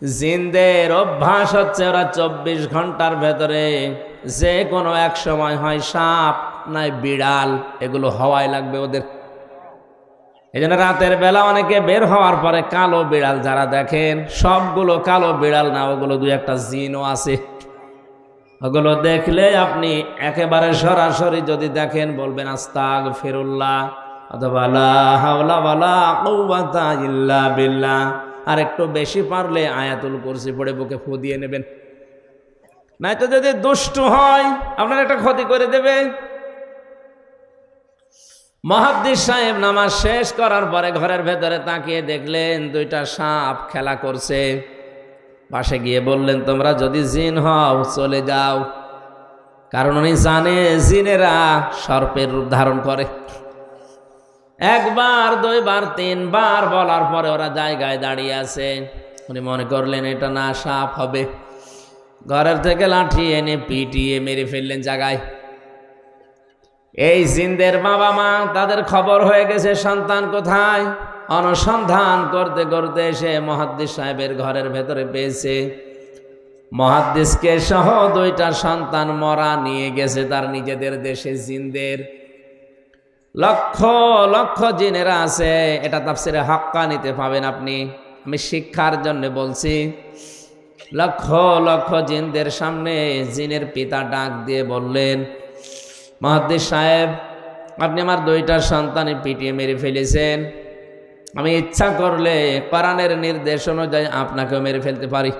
জিনদের অভ্যাস হচ্ছে ওরা 24 ঘন্টার ভেতরে যে কোনো এক সময় হয় সাপ নাই বিড়াল, এগুলো হওয়াই লাগবে ওদের। এই জন্য রাতের বেলা অনেকে বের হওয়ার পরে কালো বিড়াল যারা দেখেন, সবগুলো কালো বিড়াল না, ওগুলো দুই একটা জিনও আছে। ওগুলো দেখলে আপনি একেবারে সরাসরি যদি দেখেন বলবেন আস্তাগফিরুল্লাহ অথবা লা হাওলা ওয়ালা কুওয়াতা ইল্লা বিল্লাহ। আর একটু বেশি পারলে আয়াতুল কুরসি পড়ে বুকে ফু দিয়ে নেবেন, নয়তো যদি দুষ্টু হয় আপনার একটা ক্ষতি করে দেবে। মুহাদ্দিস সাহেব নামাজ শেষ করার পরে ঘরের ভেতরে তাকিয়ে দেখলেন দুইটা সাপ খেলা করছে। পাশে গিয়ে বললেন, তোমরা যদি জিন হও চলে যাও। কারণ উনি জানে জিনেরা সর্পের রূপ ধারণ করে। একবার, দুইবার, তিনবার বলার পরে ওরা জায়গায় দাঁড়িয়ে আছে। উনি মনে করলেন এটা না সাপ হবে। ঘরের থেকে লাঠি এনে পিটিয়ে মেরে ফেললেন জায়গায়। এই জিনদের বাবা মা তাদের খবর হয়ে গেছে সন্তান কোথায়। অনুসন্ধান করতে করতে এসে মুহাদ্দিস সাহেবের ঘরের ভেতরে পেয়েছে। মুহাদ্দিসকে সহ দুইটা সন্তান মরা নিয়ে গেছে তার নিজেদের দেশে জিনদের। লক্ষ লক্ষ জিনেরা আছে, এটা তাফসিরে হাক্কানিতে পাবেন আপনি। আমি শিক্ষার জন্য বলছি। লক্ষ লক্ষ জিনদের সামনে জিনের পিতা ডাক দিয়ে বললেন, মুহাদ্দিস সাহেব, আপনি আমার দুইটা সন্তানই পিটিয়ে মেরে ফেলেছেন। আমি ইচ্ছা করলে কোরআনের নির্দেশ অনুযায়ী আপনাকেও মেরে ফেলতে পারি।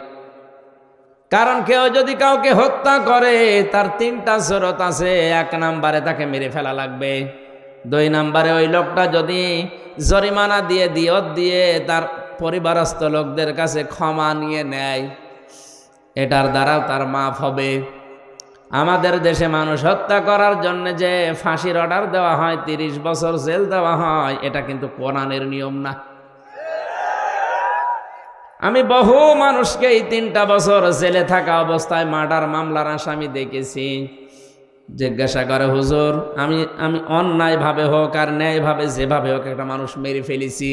কারণ কেউ যদি কাউকে হত্যা করে তার তিনটা শরত আছে। 1 নম্বরে তাকে মেরে ফেলা লাগবে। 2 নম্বরে ওই লোকটা যদি জরিমানা দিয়ে দিয়ত দিয়ে তার পরিবারস্থ লোকদের কাছে ক্ষমা নিয়ে নেয়, এটার দ্বারাও তার মাফ হবে। আমাদের দেশে মানুষ হত্যা করার জন্য যে ফাঁসির অর্ডার দেওয়া হয়, 30 বছর জেল দেওয়া হয়, এটা কিন্তু কোরআনের নিয়ম না। আমি বহু মানুষকে এই 3টা বছর জেলে থাকা অবস্থায় মার্ডার মামলার আসামি দেখেছি। জিজ্ঞাসা করে, হুজুর, আমি অন্যায়ভাবে হোক আর ন্যায়ভাবে যেভাবে হোক একটা মানুষ মেরে ফেলেছি,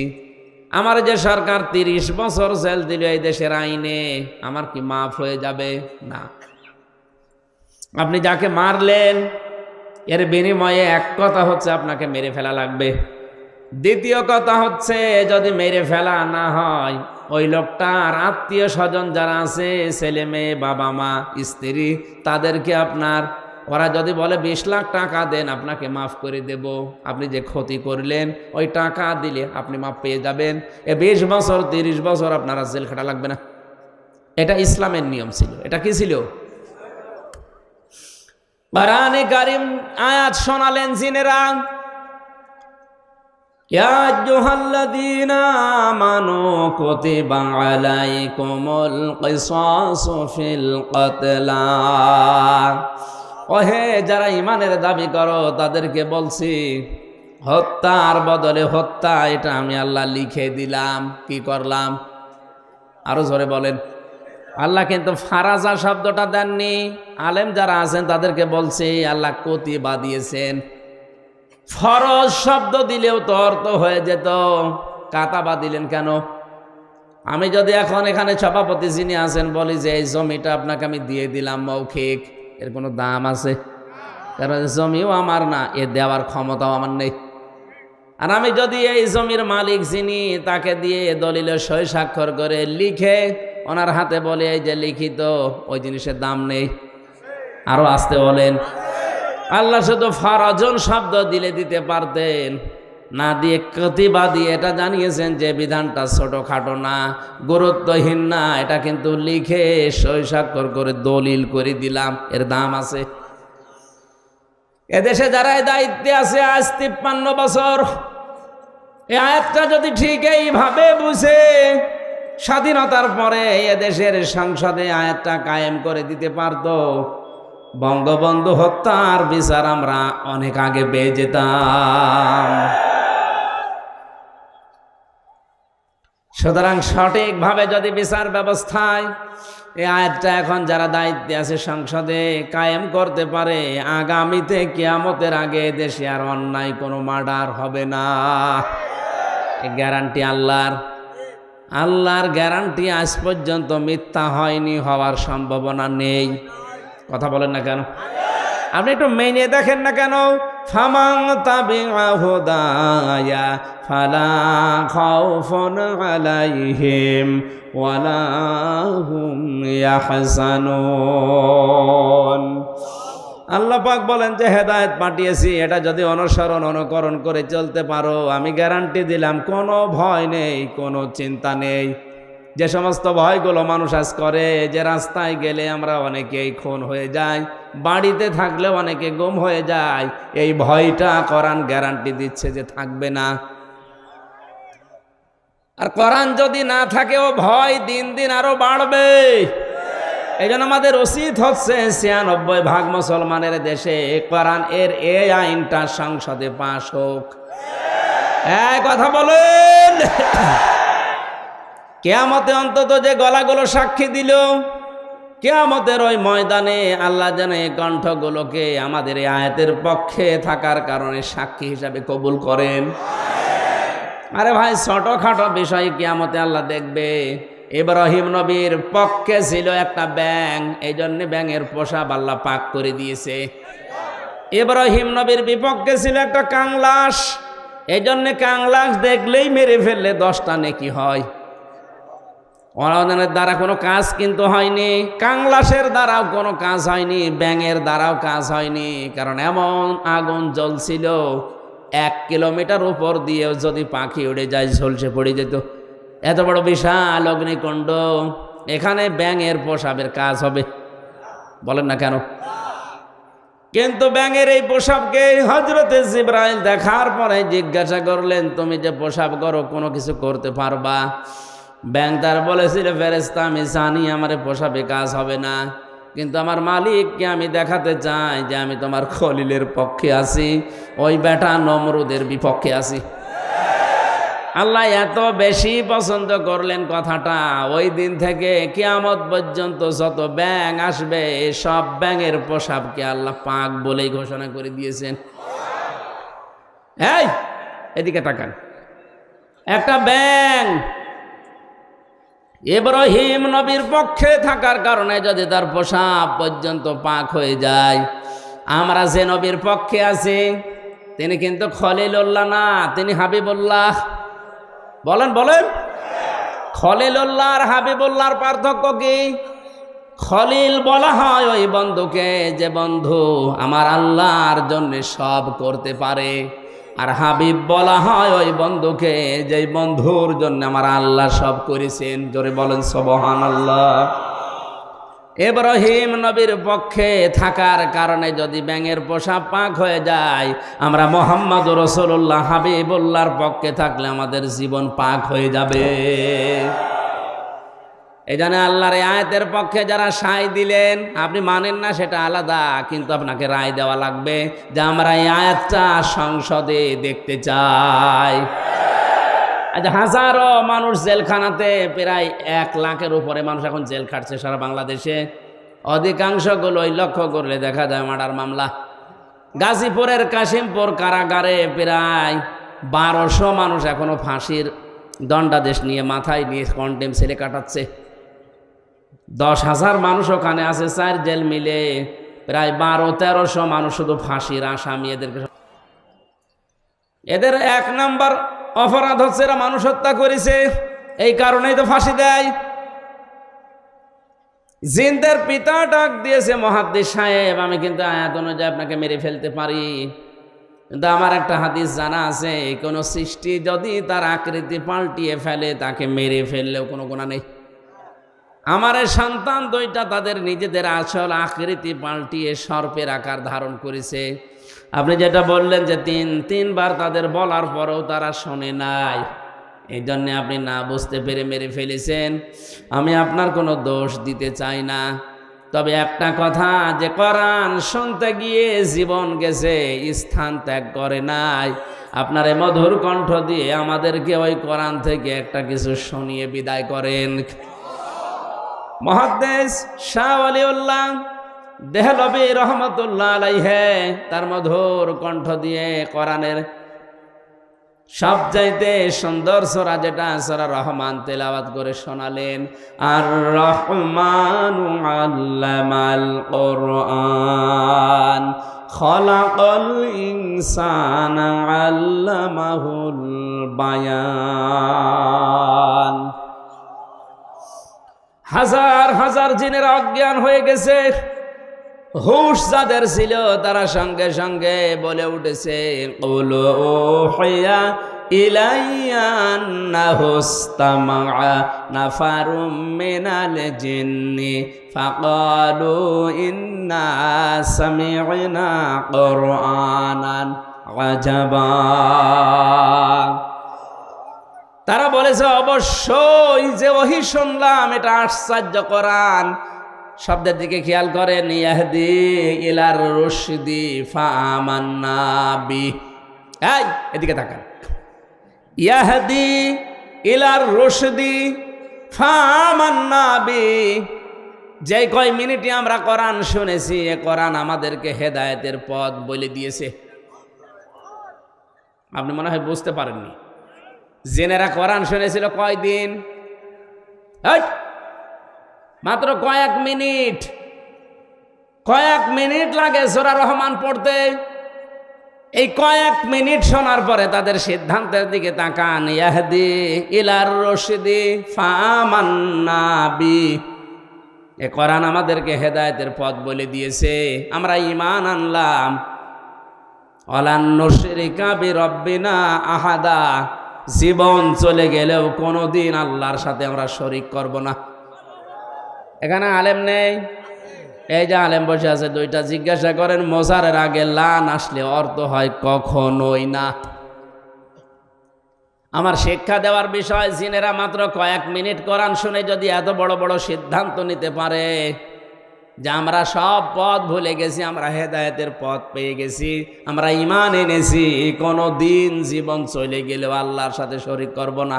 আমার যে সরকার 30 বছর জেল দিল এই দেশের আইনে, আমার কি মাফ হয়ে যাবে? না। আপনি যাকে মারলেন এর বিনিময়ে এক কথা হচ্ছে আপনাকে মেরে ফেলা লাগবে। দ্বিতীয় কথা হচ্ছে, যদি মেরে ফেলা না হয়, ওই লোকটার আত্মীয় স্বজন যারা আছে, ছেলে মেয়ে, বাবা মা, স্ত্রী, তাদেরকে আপনার, ওরা যদি বলে 20 লাখ টাকা দেন আপনাকে মাফ করে দেব, আপনি যে ক্ষতি করলেন ওই টাকা দিলে আপনি মাফ পেয়ে যাবেন। 20 বছর 30 বছর আপনারা জেল খাটা লাগবে না। এটা ইসলামের নিয়ম ছিল। এটা কি ছিল? কোরআনে কারীম আয়াত শোনালেন জিনেরা, ইয়া আইয়ুহাল্লাযীনা আমানু কুতিবা আলাইকুমুল কিসাসু ফিল কতলা। ওহে যারা ঈমানের দাবি করো তাদেরকে বলছি, হত্যার বদলে হত্যা এটা আমি আল্লাহ লিখে দিলাম। কি করলাম? আরো জোরে বলেন। আল্লাহ কিন্তু ফারাজা শব্দটা দেননি। আলেম যারা আছেন তাদেরকে বলছে আল্লাহ কতিবা দিয়েছেন। ফরজ শব্দ দিলেও তো অর্থ হয়ে যেত, কাতাবা দিলেন কেন? আমি যদি এখন এখানে সভাপতি যিনি আছেন বলি যে এই জমিটা আপনাকে আমি দিয়ে দিলাম মৌখিক, এর কোনো দাম আছে? কারণ জমিও আমার না, এ দেওয়ার ক্ষমতাও আমার নেই। আর আমি যদি এই জমির মালিক যিনি, তাকে দিয়ে দলিলে সই স্বাক্ষর করে লিখে ওনার হাতে বলে এই যে লিখিত, ওই জিনিসের দাম নেই। আরো আসতে বলেন। আল্লাহ শুধু ফারাজন শব্দ দিলে দিতে পারতেন, না দিয়ে কতিবা দিয়ে এটা জানিয়েছেন যে বিধানটা ছোটখাটো না, গুরুত্বহীন না, এটা কিন্তু লিখে সই স্বাক্ষর করে দলিল করে দিলাম, এর দাম আছে। এদেশে যারা দায়িত্বে আছে আজ 53 বছর, এই আয়াতটা যদি ঠিক এইভাবে বুঝে স্বাধীনতার পরে এদেশের সংসদে আয়াতটা কায়েম করে দিতে পারত, বঙ্গবন্ধু হত্যার বিচার আমরা অনেক আগে পেয়ে যেতাম। সুতরাং সঠিকভাবে যদি বিচার ব্যবস্থায় এই আয়াতটা এখন যারা দায়িত্বে আছে সংসদে কায়েম করতে পারে, আগামীতে কিয়ামতের আগে দেশে আর অন্যায় কোনো মার্ডার হবে না। গ্যারান্টি আল্লাহর। আল্লাহর গ্যারান্টি আজ পর্যন্ত মিথ্যা হয়নি, হওয়ার সম্ভাবনা নেই। কথা বলেন না কেন? আপনি একটু মেনে দেখেন না কেন? ফামান তাবিআ হুদায়া ফালা খাউফুন আলাইহিম ওয়ালা হুম ইয়াহজানুন। আল্লাহ পাক বলেন যে হেদায়েত পাঠিয়েছি, এটা যদি অনুসরণ অনুকরণ করে চলতে পারো, আমি গ্যারান্টি দিলাম কোনো ভয় নেই, কোনো চিন্তা নেই। যে সমস্ত ভয়গুলো মানুষ আজ করে, যে রাস্তায় গেলে আমরা অনেকেই খুন হয়ে যাই, বাড়িতে থাকলে অনেকে গুম হয়ে যায়, এই ভয়টা কোরআন গ্যারান্টি দিচ্ছে যে থাকবে না। আর কোরআন যদি না থাকে, ও ভয় দিন দিন আরো বাড়বে। এই জন্য আমাদের উচিত হচ্ছে ৯৬% মুসলমানের দেশে কোরআন এর এই আইনটা সংসদে পাশ হোক। এই কথা বলেন। কিয়ামতে অন্তত যে গলাগুলো সাক্ষী দিল, কিয়ামতের ওই ময়দানে আল্লাহ যেন এই কণ্ঠগুলোকে আমাদের এই আয়াতের পক্ষে থাকার কারণে সাক্ষী হিসাবে কবুল করেন। আরে ভাই, ছোটখাটো বিষয় কিয়ামতে আল্লাহ দেখবে। ইব্রাহিম নবীর পক্ষে ছিল একটা ব্যাঙ, এই জন্য ব্যাঙের পোশাক আল্লাহ পাক করে দিয়েছে। ইব্রাহিম নবীর বিপক্ষে ছিল একটা কাংলাস, এই জন্য কাংলাস দেখলেই মেরে ফেললে 10টা নেকি হয়। ওনাদের দ্বারা কোনো কাজ কিন্তু হয়নি, কাংলাসের দ্বারাও কোনো কাজ হয়নি, ব্যাঙের দ্বারাও কাজ হয়নি। কারণ এমন আগুন জ্বলছিল, 1 কিলোমিটার উপর দিয়েও যদি পাখি উড়ে যায় ঝলসে পড়ে যেত। এত বড় বিশাল অগ্নিকুণ্ড, এখানে ব্যাঙের পোশাকের কাজ হবে? বলেন না কেন? কিন্তু ব্যাঙের এই পোশাককে হযরতে জিবরাইল দেখার পরে জিজ্ঞাসা করলেন, তুমি যে পোশাক করো কোনো কিছু করতে পারবা? ব্যাঙ তার বলেছিল, ফেরেশতা আমি জানি আমার পোশাকে কাজ হবে না, কিন্তু আমার মালিককে আমি দেখাতে চাই যে আমি তোমার খলিলের পক্ষে আছি, ওই বেটা নমরুদের বিপক্ষে আছি। আল্লাহ এত বেশি পছন্দ করলেন কথাটা, ওই দিন থেকে কিয়ামত পর্যন্ত যত ব্যাঙ আসবে সব ব্যাঙের পোশাককে আল্লাহ পাক বলেই ঘোষণা করে দিয়েছেন। এই এদিকে তাকান, একটা ব্যাঙ ইব্রাহিম নবীর পক্ষে থাকার কারণে যদি তার পোশাক পর্যন্ত পাক হয়ে যায়, আমরা যে নবীর পক্ষে আছি তিনি কিন্তু খলিলুল্লাহ না, তিনি হাবিবুল্লাহ। বলেন বলেন, খলিলুল্লাহ আর হাবিবুল্লাহর পার্থক্য কি? খলিল বলা হয় ওই বন্ধুকে যে বন্ধু আমার আল্লাহর জন্য সব করতে পারে, আর হাবিব বলা হয় ওই বন্ধুকে যে বন্ধুর জন্য আমার আল্লাহ সব করেছেন। জোরে বলেন সুবহানাল্লাহ। ইব্রাহিম নবীর পক্ষে থাকার কারণে যদি ব্যাঙের পোশাক পাক হয়ে যায়, আমরা মুহাম্মদুর রাসূলুল্লাহ হাবিবুল্লাহর পক্ষে থাকলে আমাদের জীবন পাক হয়ে যাবে। এই জন্য আল্লাহর আয়াতের পক্ষে যারা সায় দিলেন, আপনি মানেন না সেটা আলাদা, কিন্তু আপনাকে রায় দেওয়া লাগবে যে আমরা এই আয়াতটা সংসদে দেখতে চাই। আচ্ছা, হাজারো মানুষ জেলখানাতে, প্রায় 1 লাখের উপরে মানুষ এখন জেল খাটছে সারা বাংলাদেশে। অধিকাংশগুলোই লক্ষ্য করলে দেখা যায় মার্ডার মামলা। গাজীপুরের কাশিমপুর কারাগারে প্রায় 1200 মানুষ এখনো ফাঁসির দণ্ডাদেশ নিয়ে মাথায় নিয়ে কন্টেম সেলে কাটাচ্ছে। 10,000 মানুষ ওখানে আছে, 4 জেল মিলে প্রায় 1200-1300 মানুষ শুধু ফাঁসির আসামি। এদের 1 নাম্বার অপরাধ হচ্ছে এরা মানুষ হত্যা করেছে, এই কারণেই তো ফাঁসি দেয়। জিনদের পিতা ডাক দিয়েছে, মুহাদ্দিস সাহেব আমি কিন্তু আয়াত অনুযায়ী আপনাকে মেরে ফেলতে পারি, কিন্তু আমার একটা হাদিস জানা আছে, কোনো সৃষ্টি যদি তার আকৃতি পাল্টিয়ে ফেলে তাকে মেরে ফেললেও কোনো গুনাহ নেই। আমার সন্তান 2টা তাদের নিজেদের আসল আকৃতি পাল্টিয়ে সর্পের আকার ধারণ করেছে। আপনি যেটা বললেন যে 3বার তাদের বলার পরেও তারা শোনে নাই, এই জন্যে আপনি না বুঝতে পেরে মেরে ফেলেছেন। আমি আপনার কোনো দোষ দিতে চাই না, তবে একটা কথা, যে কোরআন শুনতে গিয়ে জীবন গেছে, স্থান ত্যাগ করে নাই, আপনার এই মধুর কণ্ঠ দিয়ে আমাদেরকে ওই কোরআন থেকে একটা কিছু শুনিয়ে বিদায় করেন। মুহাদ্দিস শাহ ওয়ালিউল্লাহ দেহলভী রহমতুল্লাহ আলাইহি তার মধুর কণ্ঠ দিয়ে কোরআনের সবচাইতে সুন্দর সূরা যেটা সূরা রহমান তেলাওয়াত করে শোনালেন, আর রহমানু আল্লামাল কোরআন খলাকাল ইনসানা আল্লামাহুল বায়ান। হাজার হাজার জিনের অজ্ঞান হয়ে গেছে, হুশ যাদের ছিল তারা সঙ্গে সঙ্গে বলে উঠেছে, কুলু উহিয়া ইলাইয়া আন্নাহু ইসতামাআ নাফারুম মিনাল জিন্নি ফাকালু ইন্না সামি'না কুরআনান আজাবা। তারা বলেছে অবশ্যই যে ওহী শুনলাম এটা আশ্চর্য কোরআন। শব্দের দিকে খেয়াল করেন, ইয়াহদি ইলার রুশদি ফাআমান্না বি। এই এদিকে তাকান, ইয়াহদি ইলার রুশদি ফাআমান্না বি। যে কয় মিনিটে আমরা কোরআন শুনেছি, এ কোরআন আমাদেরকে হেদায়েতের পথ বলে দিয়েছে। আপনি মনে হয় বুঝতে পারেননি, জেনেরা কোরআন শুনেছিল কয়দিন? মাত্র কয়েক মিনিট। কয়েক মিনিট লাগে সূরা রহমান পড়তে। এই কয়েক মিনিট শোনার পরে তাদের সিদ্ধান্তের দিকে তাকান, ইয়াহদি ইলার রশদি ফাআমান্না বি। এ কোরআন আমাদেরকে হেদায়েতের পথ বলে দিয়েছে, আমরা ঈমান আনলাম। ওয়ালান নুশরিকা বিরাব্বিনা আহাদা। জীবন চলে গেলেও কোনোদিন আল্লাহর সাথে আমরা শরীক করব না। এখানে আলেম নেই? এই যে আলেম বসে আছে দুইটা, জিজ্ঞাসা করেন মোজারের আগে লান আসলে অর্থ হয় কখনোই না। আমার শিক্ষা দেওয়ার বিষয়, জিনেরা মাত্র কয়েক মিনিট কোরআন শুনে যদি এত বড় বড় সিদ্ধান্ত নিতে পারে যে আমরা সব পথ ভুলে গেছি, আমরা হেদায়েতের পথ পেয়ে গেছি, আমরা ঈমান এনেছি, কোনো দিন জীবন চলে গেলেও আল্লাহর সাথে শরীক করব না।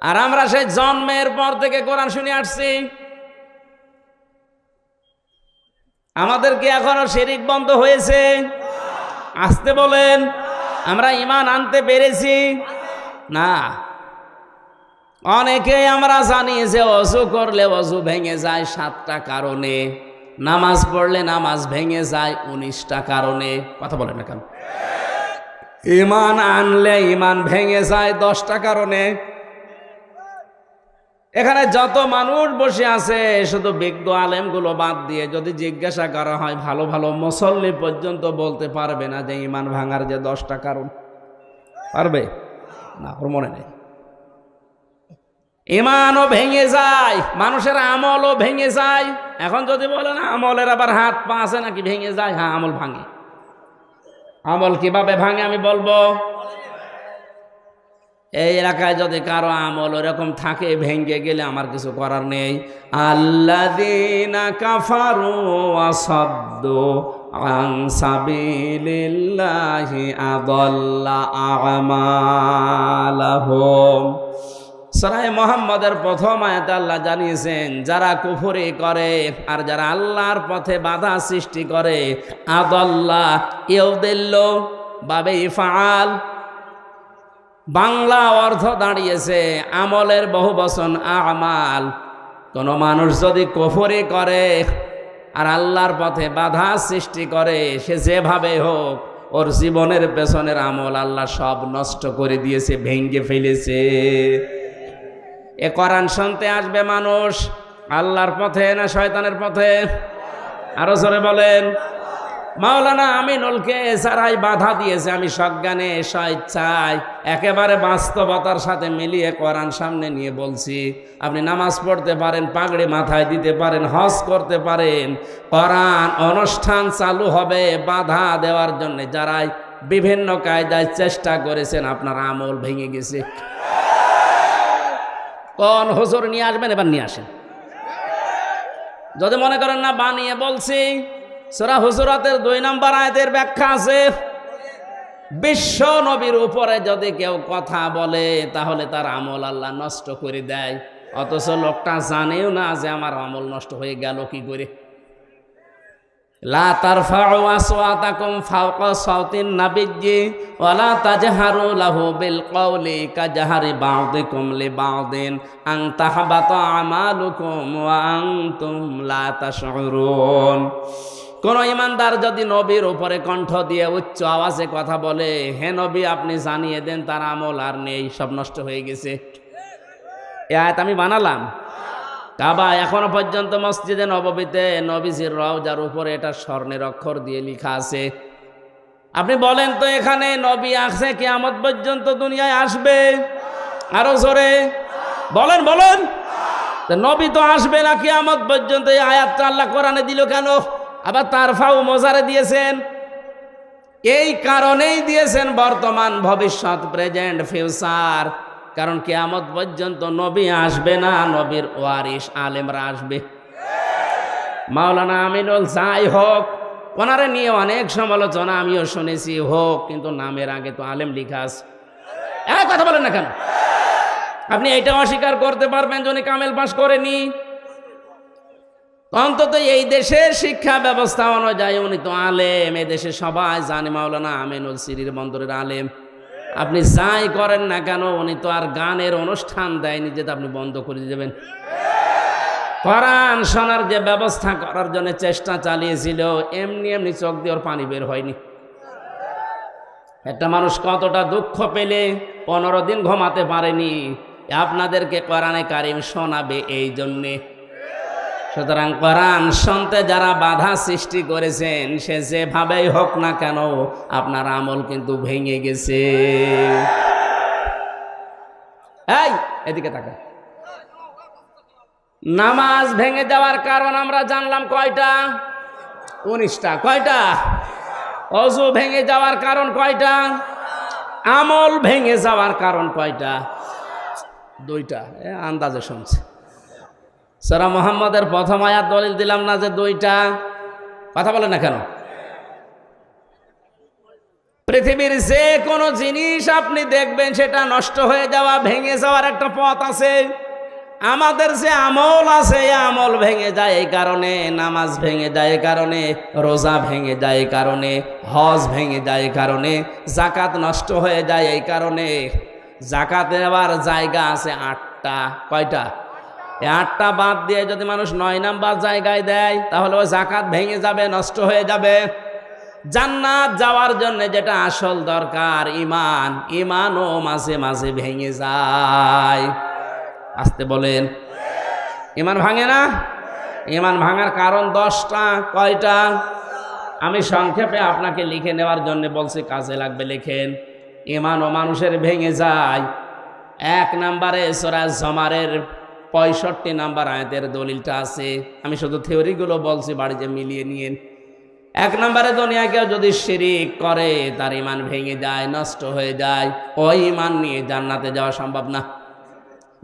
আর আমরা সেই জন্মের পর থেকে কোরআন শুনে আসছি। আমাদের কি এখনো শিরিক বন্ধ হয়েছে? আসতে বলেন। আমরা ঈমান আনতে পেরেছি না। অনেকেই আমরা জানি যে অজু করলে অজু ভেঙে যায় 7টা কারণে, নামাজ পড়লে নামাজ ভেঙে যায় 19টা কারণে। কথা বলেন না কেন? ঈমান আনলে ঈমান ভেঙে যায় 10টা কারণে। এখানে যত মানুষ বসে আছে শুধু বিজ্ঞ আলেমগুলো বাদ দিয়ে যদি জিজ্ঞাসা করা হয়, ভালো ভালো মুসল্লি পর্যন্ত বলতে পারবে না যে ঈমান ভাঙার যে 10টা কারণ। পারবে না? ওর মনে নেই। ঈমানও ভেঙে যায়, মানুষের আমলও ভেঙে যায়। এখন যদি বলেন আমলের আবার হাত পা আছে নাকি ভেঙে যায়? হ্যাঁ, আমল ভাঙে। আমল কিভাবে ভাঙে আমি বলবো। এই এলাকায় যদি কারো আমল ওরকম থাকে, ভেঙে গেলে আমার কিছু করার নেই। আল্লাযীনা কাফারু ওয়া সাদ্দু আন সাবিলিল্লাহি আযাল্লা আমালাহুম। সূরা মুহাম্মদের প্রথম আয়াতে আল্লাহ জানিয়েছেন, যারা কুফরি করে আর যারা আল্লাহর পথে বাধা সৃষ্টি করে, আযাল্লা ইউদিল্লু বাবে ইফআল, বাংলা অর্থ দাঁড়িয়েছে আমলের বহুবচন আমাল। কোন মানুষ যদি কুফরি করে আর আল্লাহর পথে বাধা সৃষ্টি করে, সে যেভাবে হোক ওর জীবনের পেছনের আমল আল্লাহ সব নষ্ট করে দিয়েছে, ভেঙে ফেলেছে। এ কোরআন শুনতে আসবে মানুষ আল্লাহর পথে না শয়তানের পথে? আরো জোরে বলেন। মাওলানা আমিনুলকে এছাড়াই বাধা দিয়েছে। আমি সজ্ঞানে স্বেচ্ছায় একেবারে বাস্তবতার সাথে মিলিয়ে কোরআন সামনে নিয়ে বলছি, আপনি নামাজ পড়তে পারেন, পাগড়ি মাথায় দিতে পারেন, হজ করতে পারেন, কোরআন অনুষ্ঠান চালু হবে বাধা দেওয়ার জন্য যারাই বিভিন্ন কায়দায় চেষ্টা করেছেন, আপনার আমল ভেঙে গেছে। কোন হুজুর নিয়ে আসবেন? এবার নিয়ে আসেন। যদি মনে করেন না বানিয়ে বলছি, সূরা হুজুরাতের 2 নম্বর আয়াতের ব্যাখ্যা আছে। বিশ্ব নবীর উপরে যদি কেউ কথা বলে তাহলে তার আমল আল্লাহ নষ্ট করে দেয়, অথচ লোকটা জানেও না যে আমার আমল নষ্ট হয়ে গেল কি করে। লা তারফাউ আসওয়াতাকুম ফাওকা সাওতিন নাবিয়্যি ওয়া লা তাজহারু লাহু বিল কওলি কাজহারি বা'দিকুম লিবা'দিন আন তাহবাতা আমালুকুম ওয়া আনতুম লা তাশউরুন। কোন ইমানদার যদি নবীর উপরে কণ্ঠ দিয়ে উচ্চ আওয়াজে কথা বলে, হে নবী আপনি জানিয়ে দেন তার আমল আর নেই, সব নষ্ট হয়ে গেছে। এই আয়াত আমি বানালাম। কাবা এখনো পর্যন্ত মসজিদে নববীতে নবীজির রওজার উপরে এটা স্বর্ণের অক্ষর দিয়ে লেখা আছে। আপনি বলেন তো এখানে নবী আসছে কিয়ামত পর্যন্ত দুনিয়ায় আসবে? আরো জোরে বলেন বলেন। তো নবী তো আসবে না কিয়ামত পর্যন্ত, এই আয়াতটা আল্লাহ কোরআনে দিল কেন? আবার তারফাউ মোজারে দিয়েছেন, এই কারণেই দিয়েছেন বর্তমান ভবিষ্যৎ প্রেজেন্ট ফিউচার। কারণ কিয়ামত পর্যন্ত নবী আসবে না, নবীর ওয়ারিস আলেমরা আসবে। মাওলানা আমিনুল যাই হোক, ওনারে নিয়ে অনেক সমালোচনা আমিও শুনেছি হোক, কিন্তু নামের আগে তো আলেম লেখা আছে। কথা বলেন না কেন? আপনি এইটা অস্বীকার করতে পারবেন যে উনি কামেল পাস করেনি? অন্তত এই দেশের শিক্ষা ব্যবস্থা অনুযায়ী উনি তো আলেম, এই দেশে সবাই জানে মাওলানা আমিনুল সিরির বন্দরের আলেম। আপনি যাই করেন না কেন, উনি তো আর গানের অনুষ্ঠান দেয়নি যে আপনি বন্ধ করে দেবেন। কোরআন শোনার যে ব্যবস্থা করার জন্য চেষ্টা চালিয়েছিল, এমনি এমনি চোখ দিয়ে ওর পানি বের হয়নি। একটা মানুষ কতটা দুঃখ পেলে 15 দিন ঘুমাতে পারেনি, আপনাদেরকে কোরআনে কারিম শোনাবে এই জন্যে। সুতরাং কোরআন শুনতে যারা বাধা সৃষ্টি করেছেন, সে যেভাবেই হোক না কেন আপনার আমল কিন্তু ভেঙে গেছে। এই এদিকে তাকা। নামাজ ভেঙে যাওয়ার কারণ আমরা জানলাম কয়টা? 19টা। কয়টা? ওযু ভেঙে যাওয়ার কারণ কয়টা? আমল ভেঙে যাওয়ার কারণ কয়টা? 2টা। আন্দাজে শুনছে। সূরা মুহাম্মদের প্রথম আয়াত দলিল দিলাম না যে 2টা? কথা বলে না কেন? পৃথিবীর যে কোনো জিনিস আপনি দেখবেন সেটা নষ্ট হয়ে যাওয়া, ভেঙে যাওয়ার একটা পথ আছে। আমাদের যে আমল আছে, এই আমল ভেঙে যায় এই কারণে, নামাজ ভেঙে যায় এই কারণে, রোজা ভেঙে যায় এই কারণে, হজ ভেঙে যায় এই কারণে, যাকাত নষ্ট হয়ে যায় এই কারণে। যাকাত নেওয়ার জায়গা আছে 8টা। কয়টা? 8টা বাদ দিয়ে যদি মানুষ 9 নাম্বার জায়গায় দেয়, তাহলে ওই যাকাত ভেঙে যাবে, নষ্ট হয়ে যাবে। জান্নাত যাওয়ার জন্য যেটা আসল দরকার ঈমান, ঈমানও মাঝে মাঝে ভেঙে যায়। আসতে বলেন। ঈমান ভাঙে না? ঈমান ভাঙার কারণ 10টা। কয়টা? আমি সংক্ষেপে আপনাকে লিখে নেওয়ার জন্য বলছি, কাজে লাগবে লিখেন। ঈমানও মানুষের ভেঙে যায়। 1 নম্বরে সূরা জুমারের 65 নাম্বার আয়াতের দলিলটা আছে। আমি শুধু থিওরিগুলো বলছি, বাড়িতে মিলিয়ে নিয়েন। 1 নম্বরে দুনিয়া কেউ যদি শিরিক করে, তার ঈমান ভেঙে যায়, নষ্ট হয়ে যায়। ওই ঈমান নিয়ে জান্নাতে যাওয়া সম্ভব না।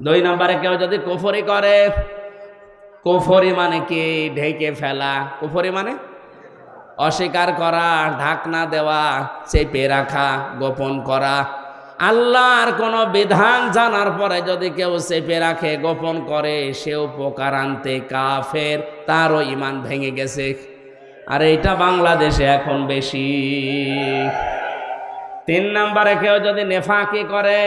2 নম্বরে কেউ যদি কুফরি করে, কুফরি মানে কি? ঢেকে ফেলা। কুফরি মানে অস্বীকার করা, ঢাকনা দেওয়া, চেপে রাখা, গোপন করা। আল্লাহর কোনো বিধান জানার পরে যদি কেউ চেপে রাখে, গোপন করে, সেও উপকারান্তে কাফের, তারও ঈমান ভেঙে গেছে। আর এইটা বাংলাদেশে এখন বেশি। 3 নম্বরে কেউ যদি নেফাকি করে,